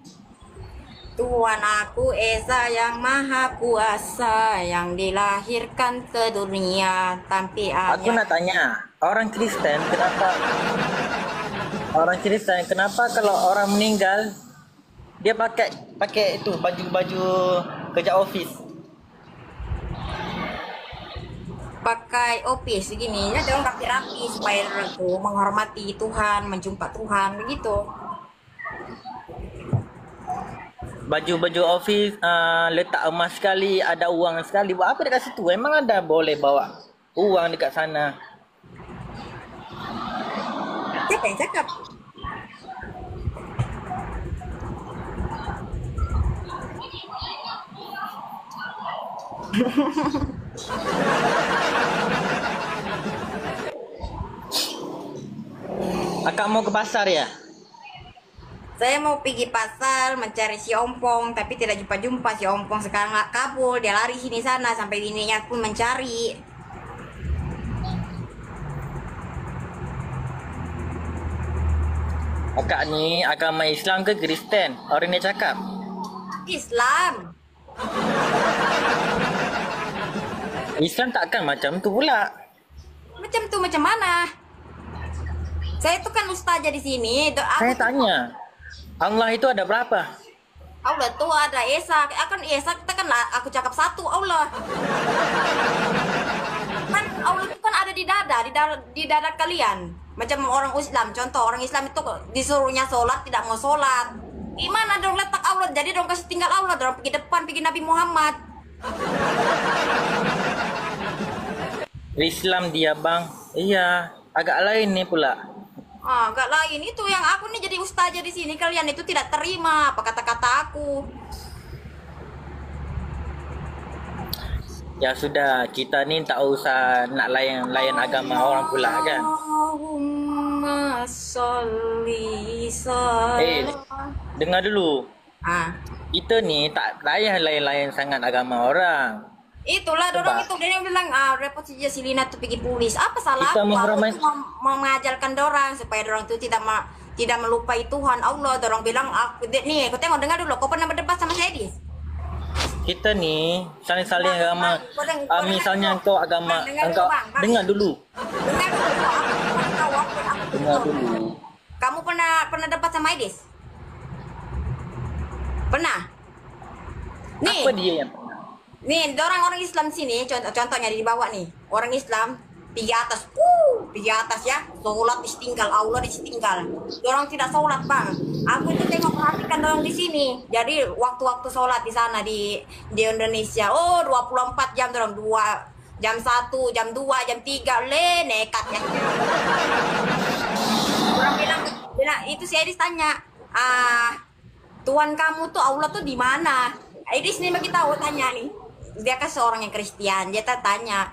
Tuhan aku Esa yang maha kuasa, yang dilahirkan ke dunia tanpa ayah.
Aku nak tanya, orang Kristen kenapa kalau orang meninggal dia pakai itu baju kerja office?
Pakai office segini ya, dia rapi-rapi supaya itu menghormati Tuhan, menjumpa Tuhan begitu.
Baju office letak emas sekali, ada uang sekali. Buat apa dekat situ? Emang ada boleh bawa uang dekat sana?
Siapa yang cakap?
Akak mau ke pasar ya?
Saya mau pergi pasar mencari si ompong, tapi tidak jumpa si ompong. Sekarang nggak kabur, dia lari sini sana sampai bininya pun mencari.
Akak ni agama Islam ke Kristen? Orang ni cakap
Islam.
Islam takkan macam tu pula.
Macam tu macam mana? Saya tu kan ustazah di sini.
Saya tanya, Allah itu ada berapa?
Allah tu ada Esa. Akan Esa kita kan aku cakap satu Allah. Kan Allah itu kan ada di dada kalian. Macam orang Islam, contoh orang Islam itu disuruhnya sholat tidak mau sholat. Gimana dong letak Allah? Jadi dong kasih tinggal Allah, dong pergi depan, pergi Nabi Muhammad.
Islam dia bang, iya agak lain nih pula.
Agak lain itu yang aku nih jadi ustazah di sini, kalian itu tidak terima apa kata-kata aku.
Ya sudah, kita ni tak usah nak layan agama orang pula kan.
Allahumma sholli
dengar dulu. Kita ni tak layan sangat agama orang.
Itulah dorang itu dia yang bilang repot saja si Lina tuh pergi polis. Apa salah
kita
aku? Aku mau mengajarkan dorang supaya dorang tuh tidak melupai Tuhan Allah. Dorang bilang nih, kau tengok dengar dulu. Kau pernah berdebat sama Sedis?
Kita ni saling agama. Misalnya kau agama engkau dengar dulu. Dengar dulu.
Kamu pernah debat sama Edis? Pernah? Nih.
Apa dia yang
Nih, orang Islam sini, contohnya di bawah nih. Orang Islam pergi atas ya. Sholat disetinggal, Allah disetinggal. Orang tidak sholat bang. Aku itu tengok perhatikan orang di sini. Jadi waktu-waktu sholat di sana di Indonesia, oh 24 jam dorong 2 jam 1, jam 2, jam 3 nekat ya. Orang bilang itu si Edis tanya, Tuhan kamu tuh Allah tuh di mana? Edis nih bagi tahu tanya nih. Dia kan seorang yang Kristen, dia tanya,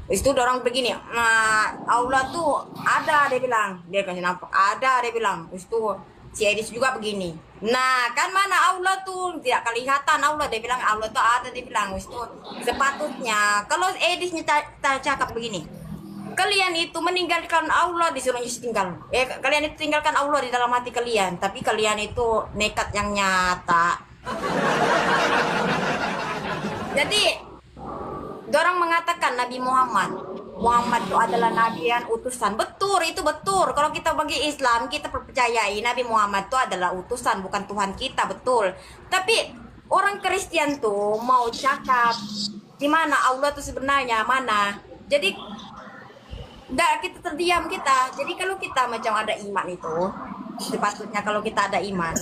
itu orang begini, nah Allah tuh ada, dia bilang, dia kasih nampak ada, dia bilang, itu si Edis juga begini. Nah kan mana Allah tuh tidak kelihatan Allah, dia bilang Allah tuh ada, dia bilang itu sepatutnya kalau Edisnya cakap begini, kalian itu meninggalkan Allah disuruh tinggal, kalian itu tinggalkan Allah di dalam hati kalian, tapi kalian itu nekat yang nyata. Jadi dorang mengatakan Nabi Muhammad itu adalah nabi yang utusan. Betul, itu betul. Kalau kita bagi Islam, kita percayai Nabi Muhammad itu adalah utusan, bukan Tuhan kita, betul. Tapi orang Kristen tuh mau cakap di mana Allah tuh sebenarnya mana. Jadi enggak, kita terdiam kita. Jadi kalau kita macam ada iman itu, sepatutnya kalau kita ada iman,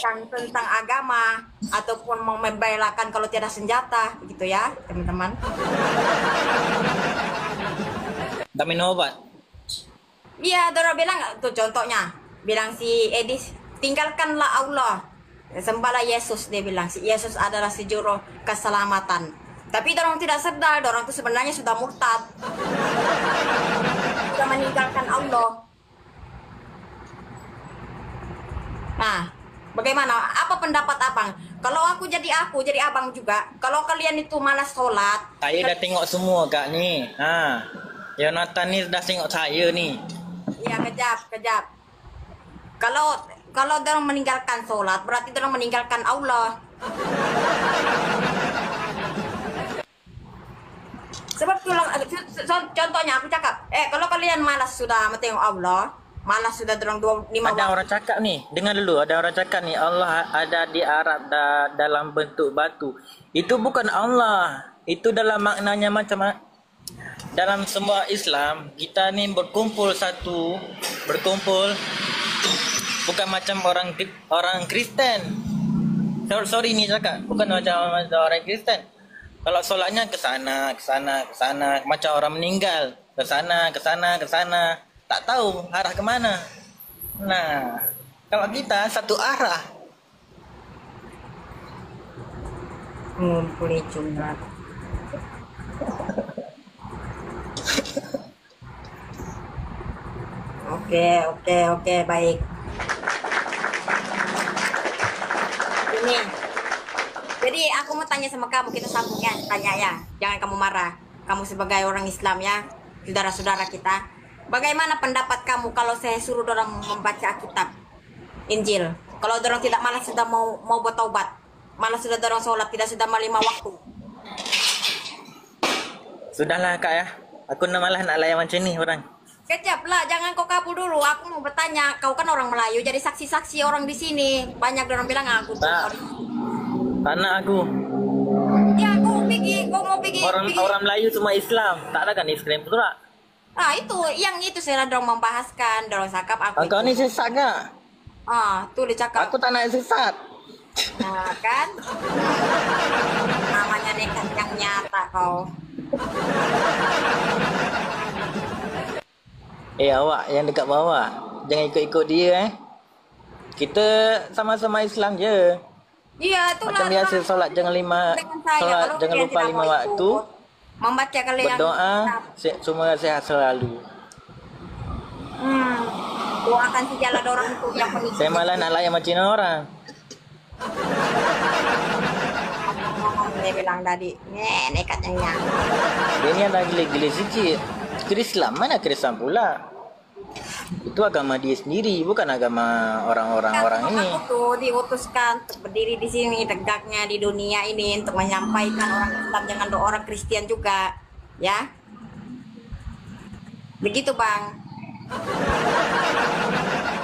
tentang agama ataupun mau membelakan kalau tiada senjata begitu ya teman-teman.
Tak minum obat?
Iya, Dora bilang tuh contohnya, bilang si Edis, tinggalkanlah Allah, sembahlah Yesus, dia bilang si Yesus adalah si juru keselamatan. Tapi dorang tidak sadar, dorang itu sebenarnya sudah murtad, sudah meninggalkan Allah. Nah, bagaimana? Apa pendapat abang? Kalau aku jadi abang juga. Kalau kalian itu malas sholat.
Saya dah tengok semua kak ni. Yonatan ni dah tengok saya ni.
Iya, kejap. Kalau dorang meninggalkan sholat, berarti dorang meninggalkan Allah. Sebab contohnya aku cakap, kalau kalian malas sudah tengok Allah, malas sudah dorang 25
Ada orang cakap ni, dengar dulu, ada orang cakap ni Allah ada di Arab dalam bentuk batu. Itu bukan Allah. Itu dalam maknanya macam dalam semua Islam, kita ni berkumpul bukan macam orang Kristen. Sorry ni cakap, bukan macam orang Kristen. Kalau solatnya ke sana, macam orang meninggal, ke sana. Tak tahu arah ke mana. Nah, kalau kita satu arah.
Boleh curhat. Oke, baik. Ini. Jadi aku mau tanya sama kamu, kita sambung ya, tanya ya. Jangan kamu marah. Kamu sebagai orang Islam ya, saudara-saudara kita. Bagaimana pendapat kamu kalau saya suruh dorang membaca Alkitab, Injil? Kalau dorang tidak malas sudah mau bertaubat, malas sudah dorang sholat, tidak sudah 5 waktu.
Sudahlah kak ya, aku malah nak layan macam ni orang.
Kejap lah, jangan kau kabur dulu. Aku mau bertanya, kau kan orang Melayu, jadi saksi-saksi orang di sini. Banyak orang bilang aku tuh.
Anak aku.
Ya, kau mau pergi.
Orang Melayu semua Islam, tak ada kan Islam betul tak?
Itu saya dorong membahaskan, dorong cakap aku.
Kau ni sesat ke?
Tuh dia cakap.
Aku tak nak sesat.
Nah, kan? Namanya nekat yang nyata kau.
Awak yang dekat bawah, jangan ikut-ikut dia Kita sama-sama Islam je.
Iya, itulah.
Macam biasa solat jangan lupa 5 waktu.
Membaca kalian
berdoa, semua sehat selalu.
Doakan sejalan orang itu yang penipu.
Saya malah nak layan macam orang.
Dia bilang tadi, nekat yang nyata.
Dia ni ada gila-gila sikit. Islam mana Kristen pula? Itu agama dia sendiri, bukan agama orang ini.
Aku tuh diutuskan untuk berdiri di sini tegaknya di dunia ini untuk menyampaikan orang Islam dengan orang Kristen juga, ya. Begitu bang.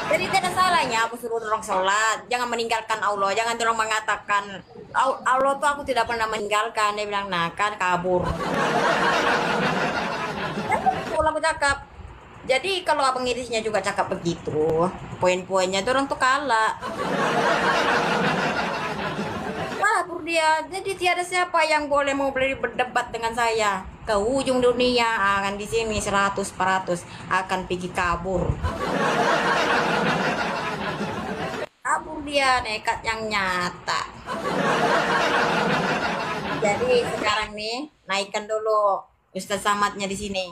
Jadi tidak salahnya aku suruh orang sholat, jangan meninggalkan Allah, jangan orang mengatakan Allah tuh aku tidak pernah meninggalkan. Dia bilang nah kan kabur. Aku cakap Jadi kalau abang Irisnya juga cakap begitu, poin-poinnya itu orang tuh kalah. Kabur dia. Jadi tiada siapa yang boleh mau berdebat dengan saya. Ke ujung dunia akan di sini 100% akan pergi kabur. Kabur dia, nekat yang nyata. Jadi sekarang nih naikkan dulu Ustaz Samadnya di sini.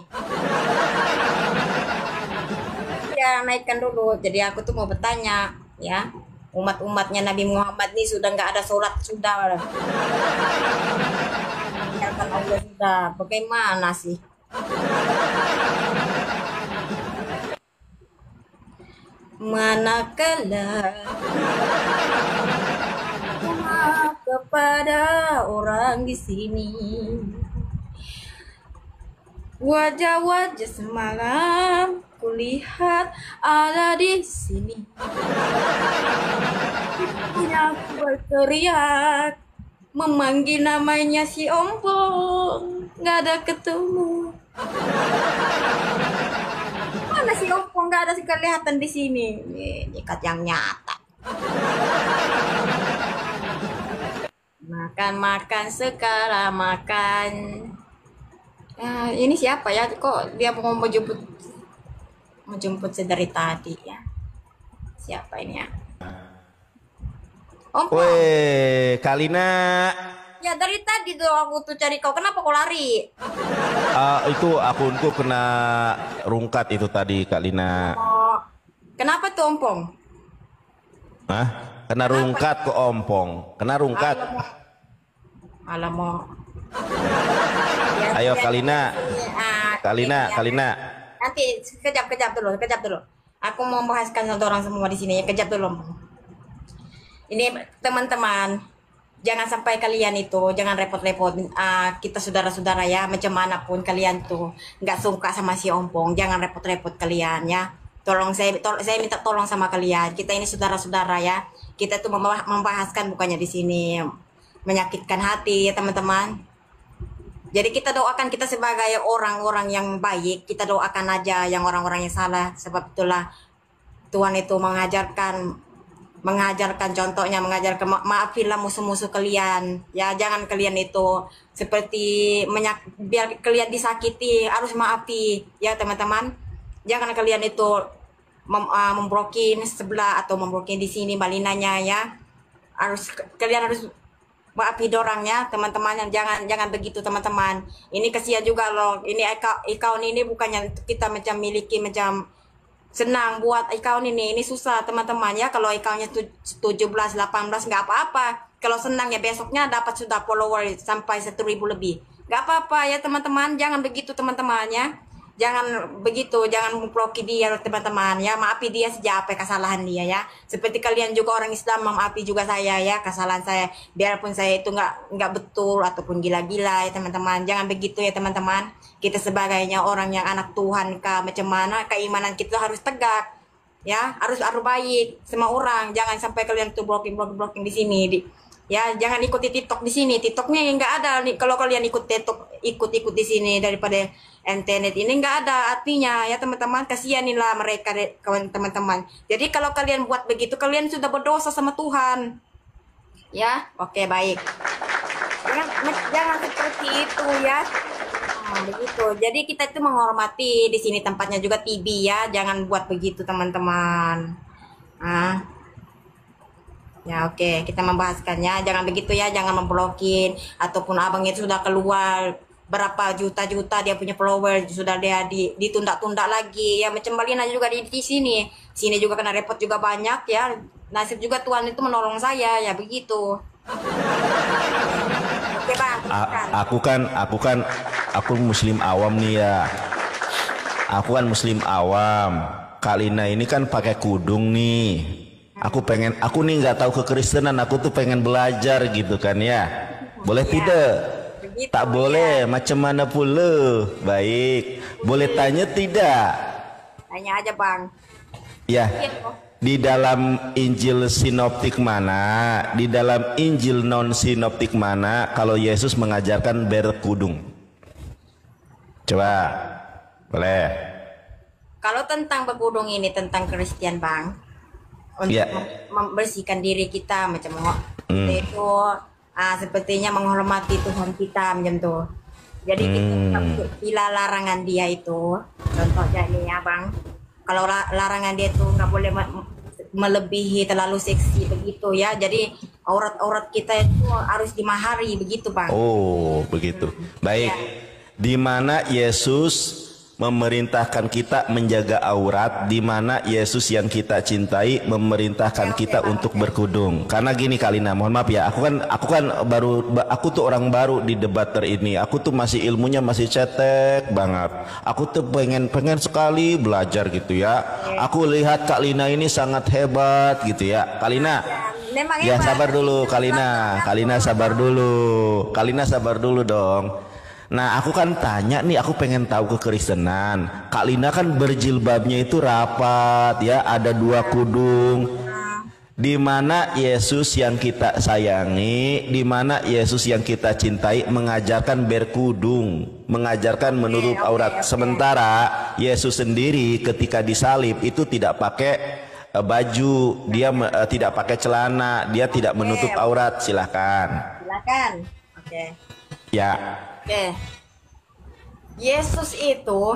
Ya naikkan dulu. Jadi aku tuh mau bertanya, ya, umat-umatnya Nabi Muhammad nih sudah nggak ada sholat sudah. Tinggalkan Allah sudah. Bagaimana sih? Manakala kepada orang di sini. Wajah-wajah semalam kulihat ada di sini. Punya aku berteriak memanggil namanya si Ompong, nggak ada ketemu. Mana si Ompong, nggak ada kelihatan di sini. Ikat yang nyata. Makan sekarang makan. Ini siapa ya? Kok dia mau jemput saya dari tadi ya? Siapa ini ya? Ompong.
Weh, Kalina.
Ya dari tadi tuh aku tuh cari kau. Kenapa kau lari?
Itu akunku kena rungkat itu tadi, Kalina.
Oh, kenapa tuh Ompong?
Hah? Kena rungkat ke Ompong. Kena rungkat.
Alamak.
Ayo Kalina. Kalina.
Nanti kejap dulu. Aku mau membahaskan satu orang semua di sini. Kejap dulu. Ini teman-teman, jangan sampai kalian itu jangan repot-repot. Kita saudara-saudara ya, macam mana pun kalian tuh nggak suka sama si Ompong, jangan repot-repot kalian ya. Tolong saya minta tolong sama kalian. Kita ini saudara-saudara ya. Kita tuh membahaskan bukannya di sini menyakitkan hati ya teman-teman. Jadi kita doakan, kita sebagai orang-orang yang baik, kita doakan aja yang orang-orang yang salah. Sebab itulah Tuhan itu mengajarkan contohnya, maafilah musuh-musuh kalian. Ya jangan kalian itu seperti biar kalian disakiti, harus maafi ya teman-teman. Jangan kalian itu membrokin sebelah atau membrokin di sini balinanya ya. Kalian harus maafi dorangnya teman-teman, jangan begitu teman-teman. Ini kasihan juga loh. Ini account ini bukannya kita macam miliki macam senang buat account ini susah teman-teman ya. Kalau accountnya 17-18 nggak apa-apa. Kalau senang ya besoknya dapat sudah follower sampai 1.000 lebih. Nggak apa-apa ya teman-teman. Jangan begitu teman-teman ya. Jangan begitu, jangan memblokir dia teman-teman ya. Maafi dia sejak apa kesalahan dia ya. Seperti kalian juga orang Islam maafi juga saya ya kesalahan saya. Biarpun saya itu nggak betul ataupun gila-gila ya teman-teman. Jangan begitu ya teman-teman. Kita sebagainya orang yang anak Tuhan macam mana keimanan kita harus tegak ya, harus baik sama orang. Jangan sampai kalian tuh blocking di sini ya. Jangan ikuti TikTok di sini. TikToknya yang nggak ada nih. Kalau kalian ikut TikTok, ikut di sini daripada internet ini nggak ada artinya ya teman-teman. Kasihanilah mereka teman-teman. Jadi kalau kalian buat begitu, kalian sudah berdosa sama Tuhan ya. Oke baik. Jangan seperti itu ya. Begitu. Jadi kita itu menghormati di sini tempatnya juga TV ya. Jangan buat begitu teman-teman. Ya oke, kita membahaskannya. Jangan begitu ya, jangan memblokin ataupun abang itu sudah keluar berapa juta-juta dia punya follower, sudah dia ditunda-tunda lagi ya. Macam Balina juga di sini juga kena repot juga banyak ya. Nasib juga Tuhan itu menolong saya ya begitu. Oke bang.
Aku muslim awam nih ya. Aku kan muslim awam. Kalina ini kan pakai kudung nih. Aku nih nggak tahu kekristenan. Aku tuh pengen belajar gitu kan ya. Boleh ya. Tidak? Begitu, tak boleh. Ya. Macam mana pula? Baik. Boleh tanya tidak?
Tanya aja bang.
Ya. Di dalam Injil sinoptik mana, di dalam Injil non sinoptik mana kalau Yesus mengajarkan berkudung? Coba, boleh.
Kalau tentang berkudung ini tentang Kristen Bang, untuk
Ya.
membersihkan diri kita macam kita itu sepertinya menghormati Tuhan kita macam tuh. Jadi kita tetap bila larangan dia itu, contohnya nih ya Bang, kalau larangan dia itu nggak boleh melebihi terlalu seksi begitu ya. Jadi aurat kita itu harus dimahari begitu Bang.
Oh, begitu. Baik. Di mana Yesus memerintahkan kita menjaga aurat, di mana Yesus yang kita cintai memerintahkan kita untuk berkudung. Karena gini Kalina, mohon maaf ya, aku tuh orang baru di debater ini. Aku tuh masih ilmunya masih cetek banget. Aku tuh pengen sekali belajar gitu ya. Aku lihat Kak Lina ini sangat hebat gitu ya. Kak Lina, ya sabar dulu Kalina. Kalina sabar dulu. Kalina sabar dulu dong. Nah aku kan tanya nih, aku pengen tahu kekristenan. Kak Lina kan berjilbabnya itu rapat ya, ada 2 kudung. Di mana Yesus yang kita sayangi, di mana Yesus yang kita cintai mengajarkan berkudung, mengajarkan menutup aurat. Sementara Yesus sendiri ketika disalib itu tidak pakai baju, dia tidak pakai celana, dia tidak menutup aurat. Silakan.
Oke.
Ya.
Oke. Yesus itu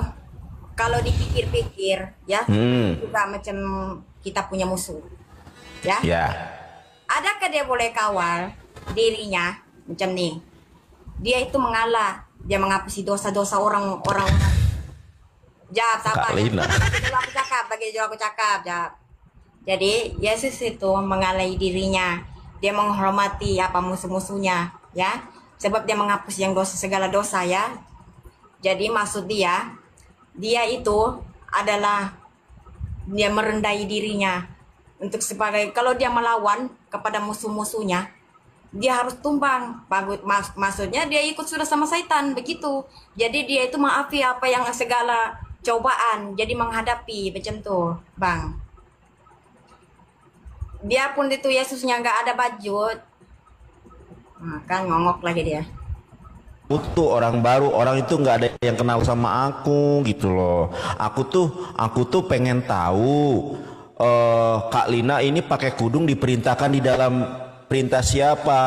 kalau dipikir-pikir ya juga macam kita punya musuh. Ya. Adakah dia boleh kawal dirinya macam nih? Dia itu mengalah, dia menghapus dosa-dosa orang-orang. Jawab sabar. Aku cakap. Jadi Yesus itu mengalahi dirinya. Dia menghormati musuh-musuhnya ya. Sebab dia menghapus yang segala dosa ya. Jadi maksud dia itu adalah dia merendahi dirinya untuk sebagai kalau dia melawan kepada musuh-musuhnya dia harus tumbang. Maksudnya dia ikut sudah sama setan begitu. Jadi dia itu maafi apa yang segala cobaan. Jadi menghadapi macam tuh Bang. Dia pun itu Yesusnya nggak ada baju. Kan ngongok lagi dia.
Tuh orang baru, orang itu nggak ada yang kenal sama aku gitu loh. Aku tuh pengen tahu Kak Lina ini pakai kudung diperintahkan di dalam perintah siapa?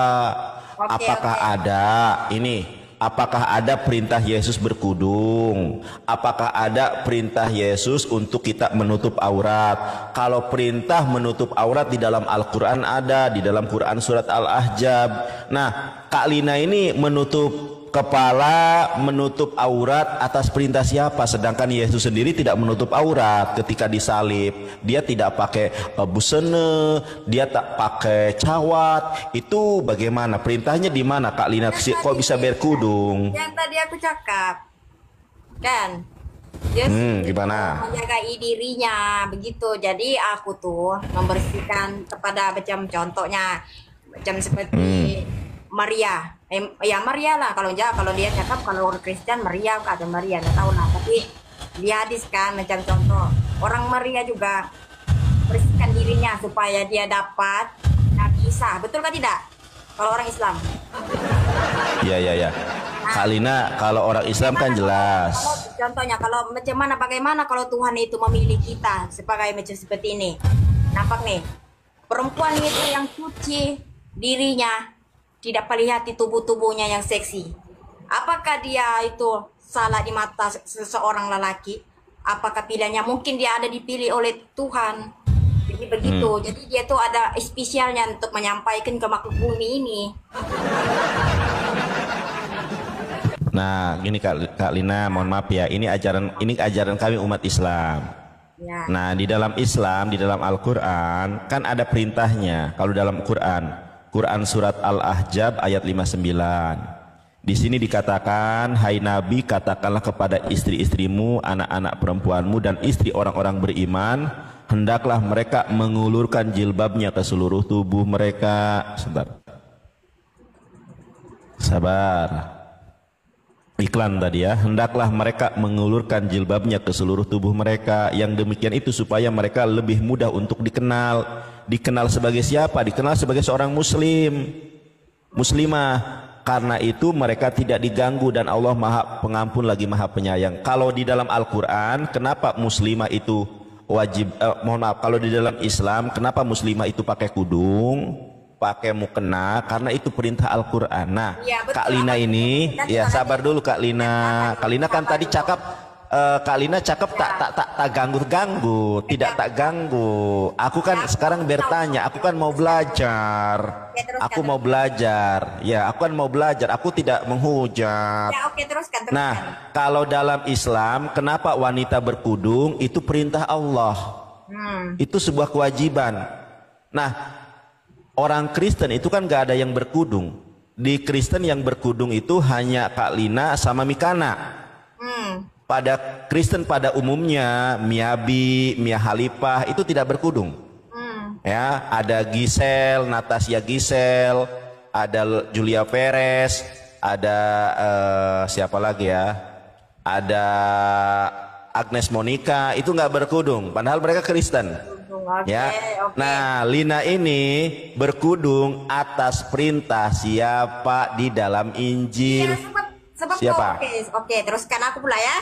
Apakah ada perintah Yesus berkudung? Apakah ada perintah Yesus untuk kita menutup aurat? Kalau perintah menutup aurat di dalam Al-Quran ada, di dalam Quran surat Al-Ahzab. Nah, Kak Lina ini menutup kepala, menutup aurat atas perintah siapa? Sedangkan Yesus sendiri tidak menutup aurat ketika disalib. Dia tidak pakai busana, dia tak pakai cawat. Itu bagaimana? Perintahnya di mana Kak Lina? Kok bisa berkudung?
Yang tadi aku cakap kan Yesus
gimana?
menjaga dirinya begitu. Jadi aku tuh membersihkan kepada macam contohnya macam seperti Maria. Ya Maria lah kalau dia cakap kalau orang Kristen Maria atau Maria nggak tahu lah, tapi dia hadis kan macam contoh orang Maria juga bersihkan dirinya supaya dia dapat Nabi Isa. Betul kan tidak? Kalau orang Islam.
Iya. Kak Lina, kalau orang Islam kan jelas.
Contohnya kalau bagaimana kalau Tuhan itu memilih kita sebagai macam seperti ini. Nampak nih, perempuan itu yang suci dirinya, tidak pelihati tubuhnya yang seksi. Apakah dia itu salah di mata seseorang lelaki? Apakah pilihannya mungkin dia ada dipilih oleh Tuhan? Jadi begitu. Jadi dia tuh ada spesialnya untuk menyampaikan ke makhluk bumi ini.
Nah, gini Kak Lina, mohon maaf ya. Ini ajaran kami umat Islam.
Ya.
Nah, di dalam Islam, di dalam Al-Qur'an kan ada perintahnya. Kalau dalam Quran surat Al-Ahzab ayat 59. Di sini dikatakan, hai Nabi, katakanlah kepada istri-istrimu, anak-anak perempuanmu dan istri orang-orang beriman, hendaklah mereka mengulurkan jilbabnya ke seluruh tubuh mereka. Sabar. Iklan tadi ya, hendaklah mereka mengulurkan jilbabnya ke seluruh tubuh mereka. Yang demikian itu supaya mereka lebih mudah untuk dikenal. Dikenal sebagai siapa? Dikenal sebagai seorang muslimah. karena itu mereka tidak diganggu dan Allah Maha Pengampun lagi Maha Penyayang. Kalau di dalam Al-Quran, kenapa muslimah itu wajib? Mohon maaf, kalau di dalam Islam, kenapa muslimah itu pakai kudung, pakai mukena? Karena itu perintah Al-Quran. Nah,
Ya, betul.
Kak Lina ini, ya sabar dulu Kak Lina. Kak Lina kan tadi cakap. Kak Lina cakep tak ganggu, tidak tak ganggu. Aku kan sekarang bertanya, aku kan mau belajar. Aku mau belajar. Ya, aku kan mau belajar. Aku tidak menghujat.
Ya, oke, teruskan.
Nah, kalau dalam Islam, kenapa wanita berkudung? Itu perintah Allah. Itu sebuah kewajiban. Nah, orang Kristen itu kan gak ada yang berkudung. Di Kristen yang berkudung itu hanya Kak Lina sama Mikana. Pada Kristen pada umumnya Miabi, Mia Halipah itu tidak berkudung. Ya, ada Gisel, Natasha Gisel, ada Julia Perez, ada siapa lagi ya? Ada Agnes Monica, itu nggak berkudung, padahal mereka Kristen. Ya. Nah, Lina ini berkudung atas perintah siapa di dalam Injil?
Sebab
Siapa?
Oke, teruskan aku pula ya.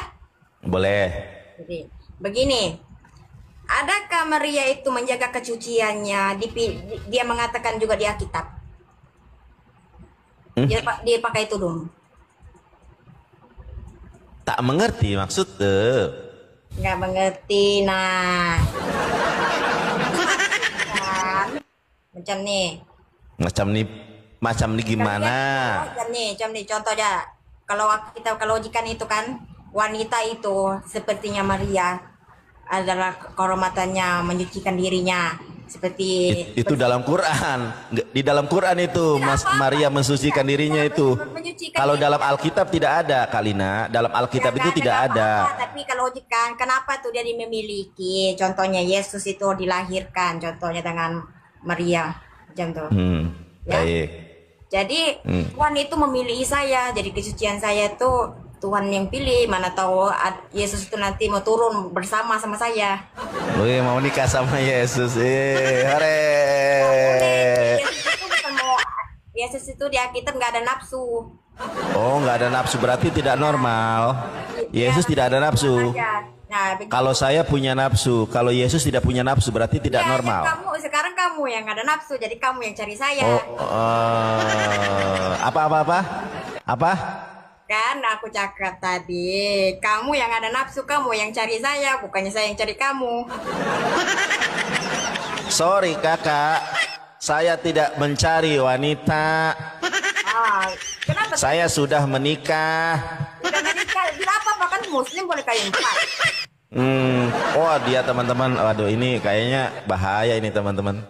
Boleh.
Jadi, begini. Adakah Maria itu menjaga kesuciannya? Dia mengatakan juga di Alkitab. Dia pakai tudung.
Tak mengerti maksudnya.
Nggak mengerti, nah. Macam nih.
Macam nih gimana?
Macam nih, contoh aja. Kalau kita logikan itu kan, wanita itu sepertinya Maria adalah kehormatannya menyucikan dirinya seperti
itu dalam Quran. Di dalam Quran itu Maria mensucikan dirinya itu. Kalau dalam Alkitab tidak ada, Kalina. Dalam Alkitab itu tidak ada.
Tapi kalau logikan, kenapa tuh dia memiliki? Contohnya Yesus itu dilahirkan, contohnya dengan Maria, macam tuh. Ya?
Baik.
Jadi Tuhan itu memilih saya, jadi kesucian saya itu Tuhan yang pilih. Mana tahu Yesus itu nanti mau turun bersama sama saya.
Wih, mau nikah sama Yesus. Hore.
Yesus itu di Alkitab nggak ada nafsu.
Oh, nggak ada nafsu, berarti tidak normal. Yesus tidak ada nafsu.
Nah,
kalau saya punya nafsu, kalau Yesus tidak punya nafsu, berarti tidak normal.
Sekarang kamu yang ada nafsu, jadi kamu yang cari saya.
Apa?
Kan aku cakap tadi, kamu yang ada nafsu, kamu yang cari saya, bukannya saya yang cari kamu.
Sorry kakak, saya tidak mencari wanita.
Kenapa?
Saya sudah menikah.
Sudah menikah, bila apa kan Muslim boleh kawin empat.
Oh dia teman-teman, waduh ini kayaknya bahaya ini teman-teman.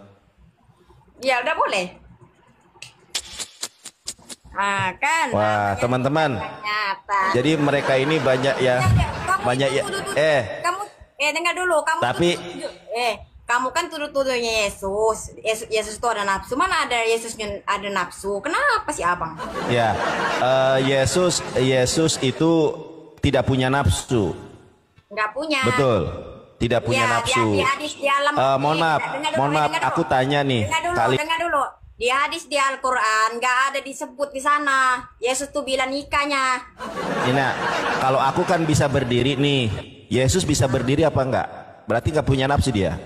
Ya udah boleh. Kan.
Wah teman-teman. Jadi mereka ini banyak ya, banyak ya.
Kamu dengar dulu, kamu.
Tapi
kamu kan tuduh-tuduhnya Yesus. Yesus itu ada nafsu. Mana ada Yesusnya ada nafsu? Kenapa sih abang?
Ya, Yesus itu tidak punya nafsu.
Nggak punya.
Betul, tidak punya nafsu.
Di hadis di alam.
Mohon maaf, aku tanya nih.
Dengar dulu. Di hadis di Al-Quran nggak ada disebut di sana. Yesus tuh bilang nikahnya.
Ina, kalau aku kan bisa berdiri nih. Yesus bisa berdiri apa enggak? Berarti nggak punya nafsu dia.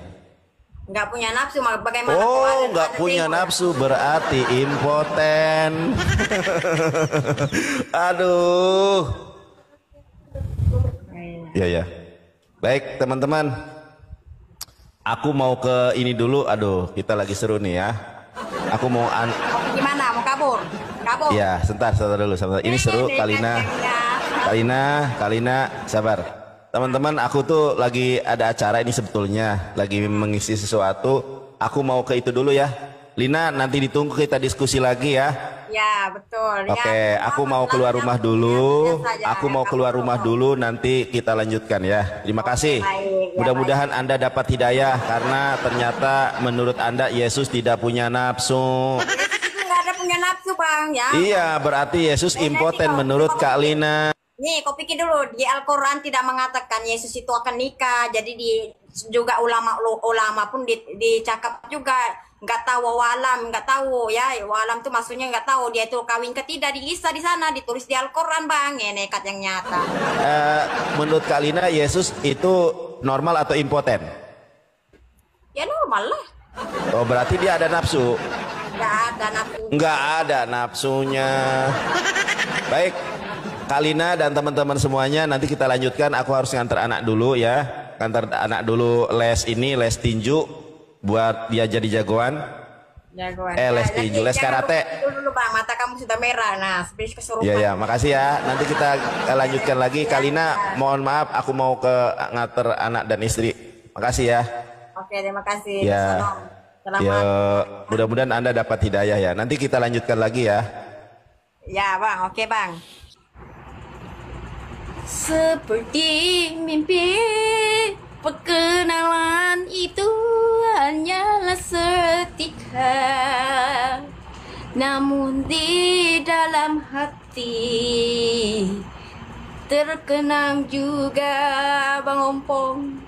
Nggak punya nafsu, bagaimana?
Oh, nggak punya nafsu berarti impoten. Aduh. Ya. Baik teman-teman. Aku mau ke ini dulu. Aduh, kita lagi seru nih ya. Aku mau
gimana? Mau kabur?
Ya, sebentar dulu. Ini seru, Kalina, sabar. Teman-teman, aku tuh lagi ada acara ini sebetulnya, lagi mengisi sesuatu. Aku mau ke itu dulu ya. Lina, nanti ditunggu kita diskusi lagi ya.
Ya, betul.
Oke, aku mau keluar rumah dulu. Nanti kita lanjutkan ya. Terima kasih. Mudah-mudahan Anda dapat hidayah karena ternyata menurut Anda Yesus tidak punya nafsu.
Yesus itu nggak ada punya nafsu, Bang, ya.
Iya, berarti Yesus impoten menurut Kak Lina.
Nih, kau pikir dulu, di Al-Quran tidak mengatakan Yesus itu akan nikah. Jadi juga ulama pun dicakap juga nggak tahu walam, nggak tahu ya. Walam tuh maksudnya nggak tahu dia itu kawin ke tidak di Isa di sana ditulis di Al-Qur'an Bang. Ya nekat yang nyata.
Menurut Kak Lina, Yesus itu normal atau impoten?
Ya normal lah.
Oh, berarti dia ada nafsu?
Nggak ada nafsu.
Nggak ada nafsunya. Baik, Kak Lina dan teman-teman semuanya, nanti kita lanjutkan. Aku harus nganter anak dulu ya. Nganter anak dulu les tinju buat dia jadi jagoan. Les tinju, les karate.
Dulu Bang, mata kamu sudah merah. Nah, seperti kesurupan.
Iya, makasih ya. Nanti kita lanjutkan lagi. Kak Lina, mohon maaf, aku mau ke nganter anak dan istri. Makasih ya.
Oke, terima kasih.
Ya.
Selamat.
Ya, mudah-mudahan Anda dapat hidayah ya. Nanti kita lanjutkan lagi ya.
Ya Bang, oke Bang. Seperti mimpi, perkenalan itu hanyalah seketika, namun di dalam hati terkenang juga Bang Ompong.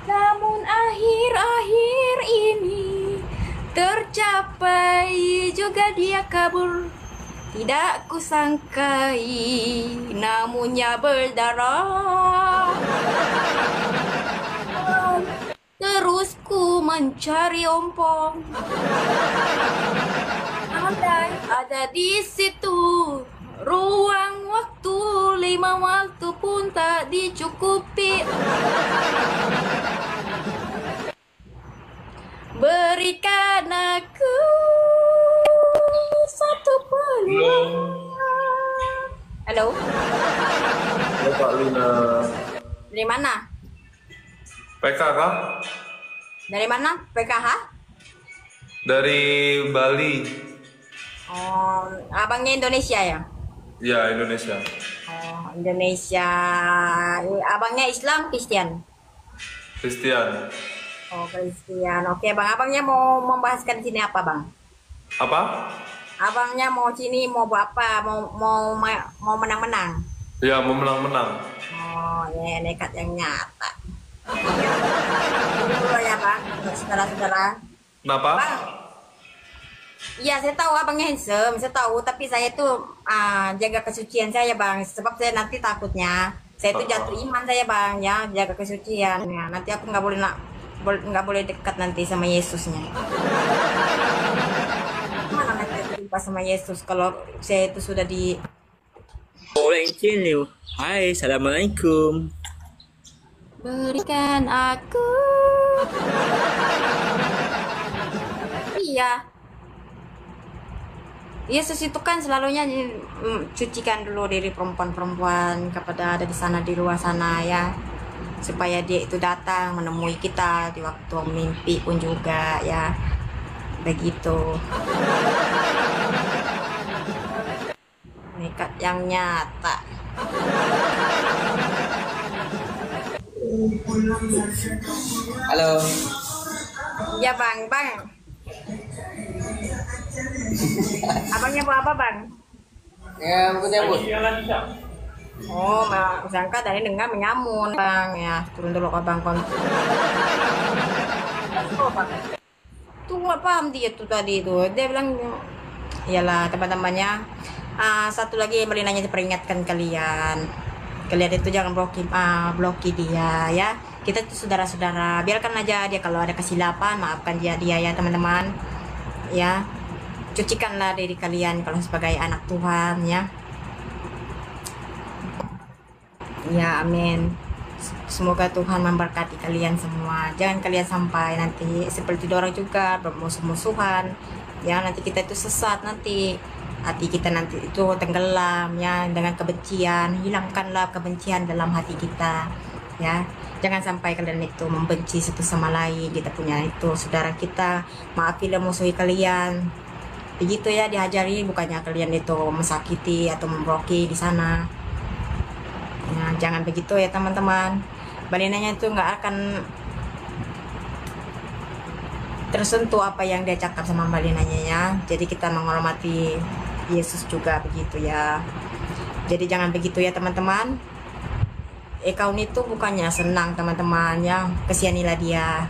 Namun akhir-akhir ini tercapai juga dia kabur. Tidak kusangkai, namunnya berdarah. Terus ku mencari Ompong. Andai ada di situ ruang waktu 5 waktu pun tak dicukupi. Berikan aku satu peluang. Halo.
Kak Lina.
Dari mana?
PKK?
Dari mana? PKH?
Dari Bali.
Oh, abangnya Indonesia ya?
Ya, Indonesia.
Oh, Indonesia. Abangnya Islam, Kristen?
Christian.
Oh, Kristen. Oke, Bang. Abangnya mau membahaskan sini apa, Bang?
Apa?
Abangnya mau sini mau apa? Mau menang-menang?
Ya, mau menang-menang.
Oh, ya nekat yang nyata. Dulu ya, Bang. Saudara-saudara.
Kenapa?
Bang. Iya, saya tahu abangnya handsome, saya tahu. Tapi saya tuh jaga kesucian saya, Bang. Sebab saya nanti takutnya saya tuh jatuh iman saya, Bang. Ya, jaga kesucian. Ya, nanti aku nggak boleh dekat nanti sama Yesusnya. Mana nanti jumpa sama Yesus kalau saya itu sudah di
orang channel. Hai, assalamualaikum.
Berikan aku. Iya. Yesus itu kan selalunya cucikan dulu diri perempuan-perempuan kepada ada di sana di luar sana ya, supaya dia itu datang menemui kita di waktu mimpi pun juga ya, begitu. Nekat yang nyata.
Halo.
Ya Bang. Abangnya mau apa, Bang?
Ya, buku nyamuk.
Oh, aku sangka tadi dengar menyamun, Bang. Ya, turun dulu ke Bang. Oh, Bang. Tuh nggak paham dia tuh tadi tuh. Dia bilang, iyalah teman-temannya. Satu lagi yang boleh nanya peringatkan kalian. Kalian itu jangan bloki dia ya. Kita tuh saudara-saudara. Biarkan aja dia kalau ada kesilapan, maafkan dia ya teman-teman. Ya. Cucikanlah diri kalian kalau sebagai anak Tuhan ya. Ya amin. Semoga Tuhan memberkati kalian semua. Jangan kalian sampai nanti seperti orang juga bermusuh-musuhan. Ya nanti kita itu sesat nanti. Hati kita nanti itu tenggelam ya dengan kebencian. Hilangkanlah kebencian dalam hati kita ya. Jangan sampai kalian itu membenci satu sama lain. Kita punya itu saudara kita. Maafilah musuhi kalian. Begitu ya diajari, bukannya kalian itu mensakiti atau membloki di sana. Ya, jangan begitu ya teman-teman. Balinanya itu nggak akan tersentuh apa yang dia cakap sama balinanya ya. Jadi kita menghormati Yesus juga begitu ya. Jadi jangan begitu ya teman-teman. account itu bukannya senang teman-teman ya, kasihanilah dia.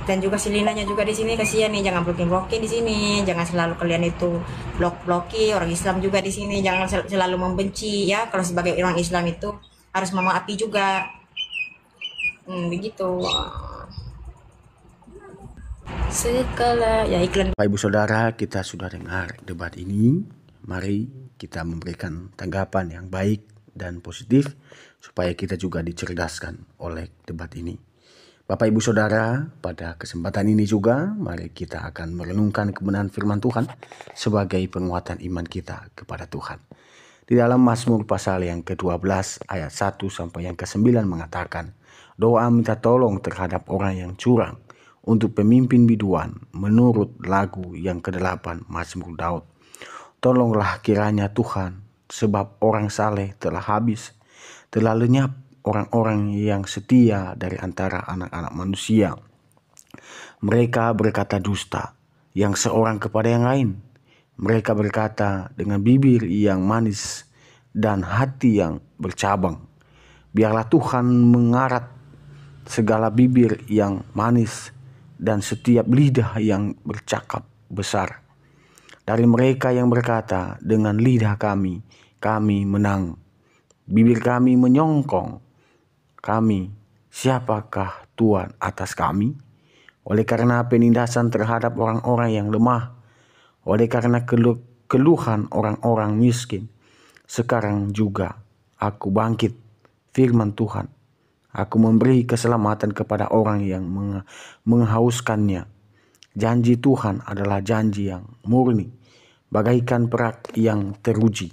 Dan juga si Linanya juga di sini kasihan nih, jangan blocking di sini, jangan selalu kalian itu blokir orang Islam juga di sini, jangan selalu membenci ya. Kalau sebagai orang Islam itu harus memaafkan juga. Begitu. Segala ya iklan.
Bapak Ibu Saudara, kita sudah dengar debat ini. Mari kita memberikan tanggapan yang baik dan positif supaya kita juga dicerdaskan oleh debat ini. Bapak Ibu Saudara, pada kesempatan ini juga mari kita akan merenungkan kebenaran firman Tuhan sebagai penguatan iman kita kepada Tuhan. Di dalam Mazmur pasal yang ke-12 ayat 1 sampai yang ke-9 mengatakan, doa minta tolong terhadap orang yang curang untuk pemimpin biduan menurut lagu yang ke-8 Mazmur Daud. Tolonglah kiranya Tuhan, sebab orang saleh telah habis, telah lenyap orang-orang yang setia dari antara anak-anak manusia. Mereka berkata dusta, yang seorang kepada yang lain. Mereka berkata dengan bibir yang manis dan hati yang bercabang. Biarlah Tuhan mengarat segala bibir yang manis dan setiap lidah yang bercakap besar. Dari mereka yang berkata, dengan lidah kami menang. Bibir kami menyongkong. Kami, siapakah Tuhan atas kami? Oleh karena penindasan terhadap orang-orang yang lemah, oleh karena keluhan orang-orang miskin, sekarang juga aku bangkit, firman Tuhan. Aku memberi keselamatan kepada orang yang menghauskannya. Janji Tuhan adalah janji yang murni, bagaikan perak yang teruji.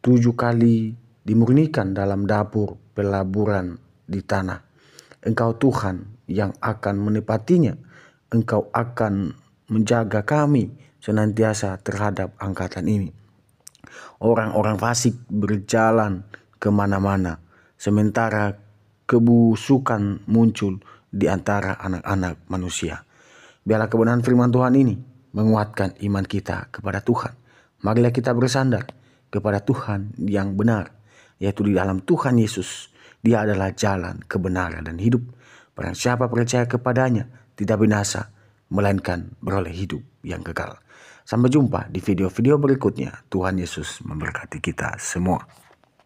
7 kali dimurnikan dalam dapur pelaburan di tanah. Engkau Tuhan yang akan menepatinya. Engkau akan menjaga kami senantiasa terhadap angkatan ini. Orang-orang fasik berjalan kemana-mana, sementara kebusukan muncul di antara anak-anak manusia. Biarlah kebenaran firman Tuhan ini menguatkan iman kita kepada Tuhan. Marilah kita bersandar kepada Tuhan yang benar, yaitu di dalam Tuhan Yesus. Dia adalah jalan, kebenaran, dan hidup. Barang siapa percaya kepadanya tidak binasa, melainkan beroleh hidup yang kekal. Sampai jumpa di video-video berikutnya. Tuhan Yesus memberkati kita semua.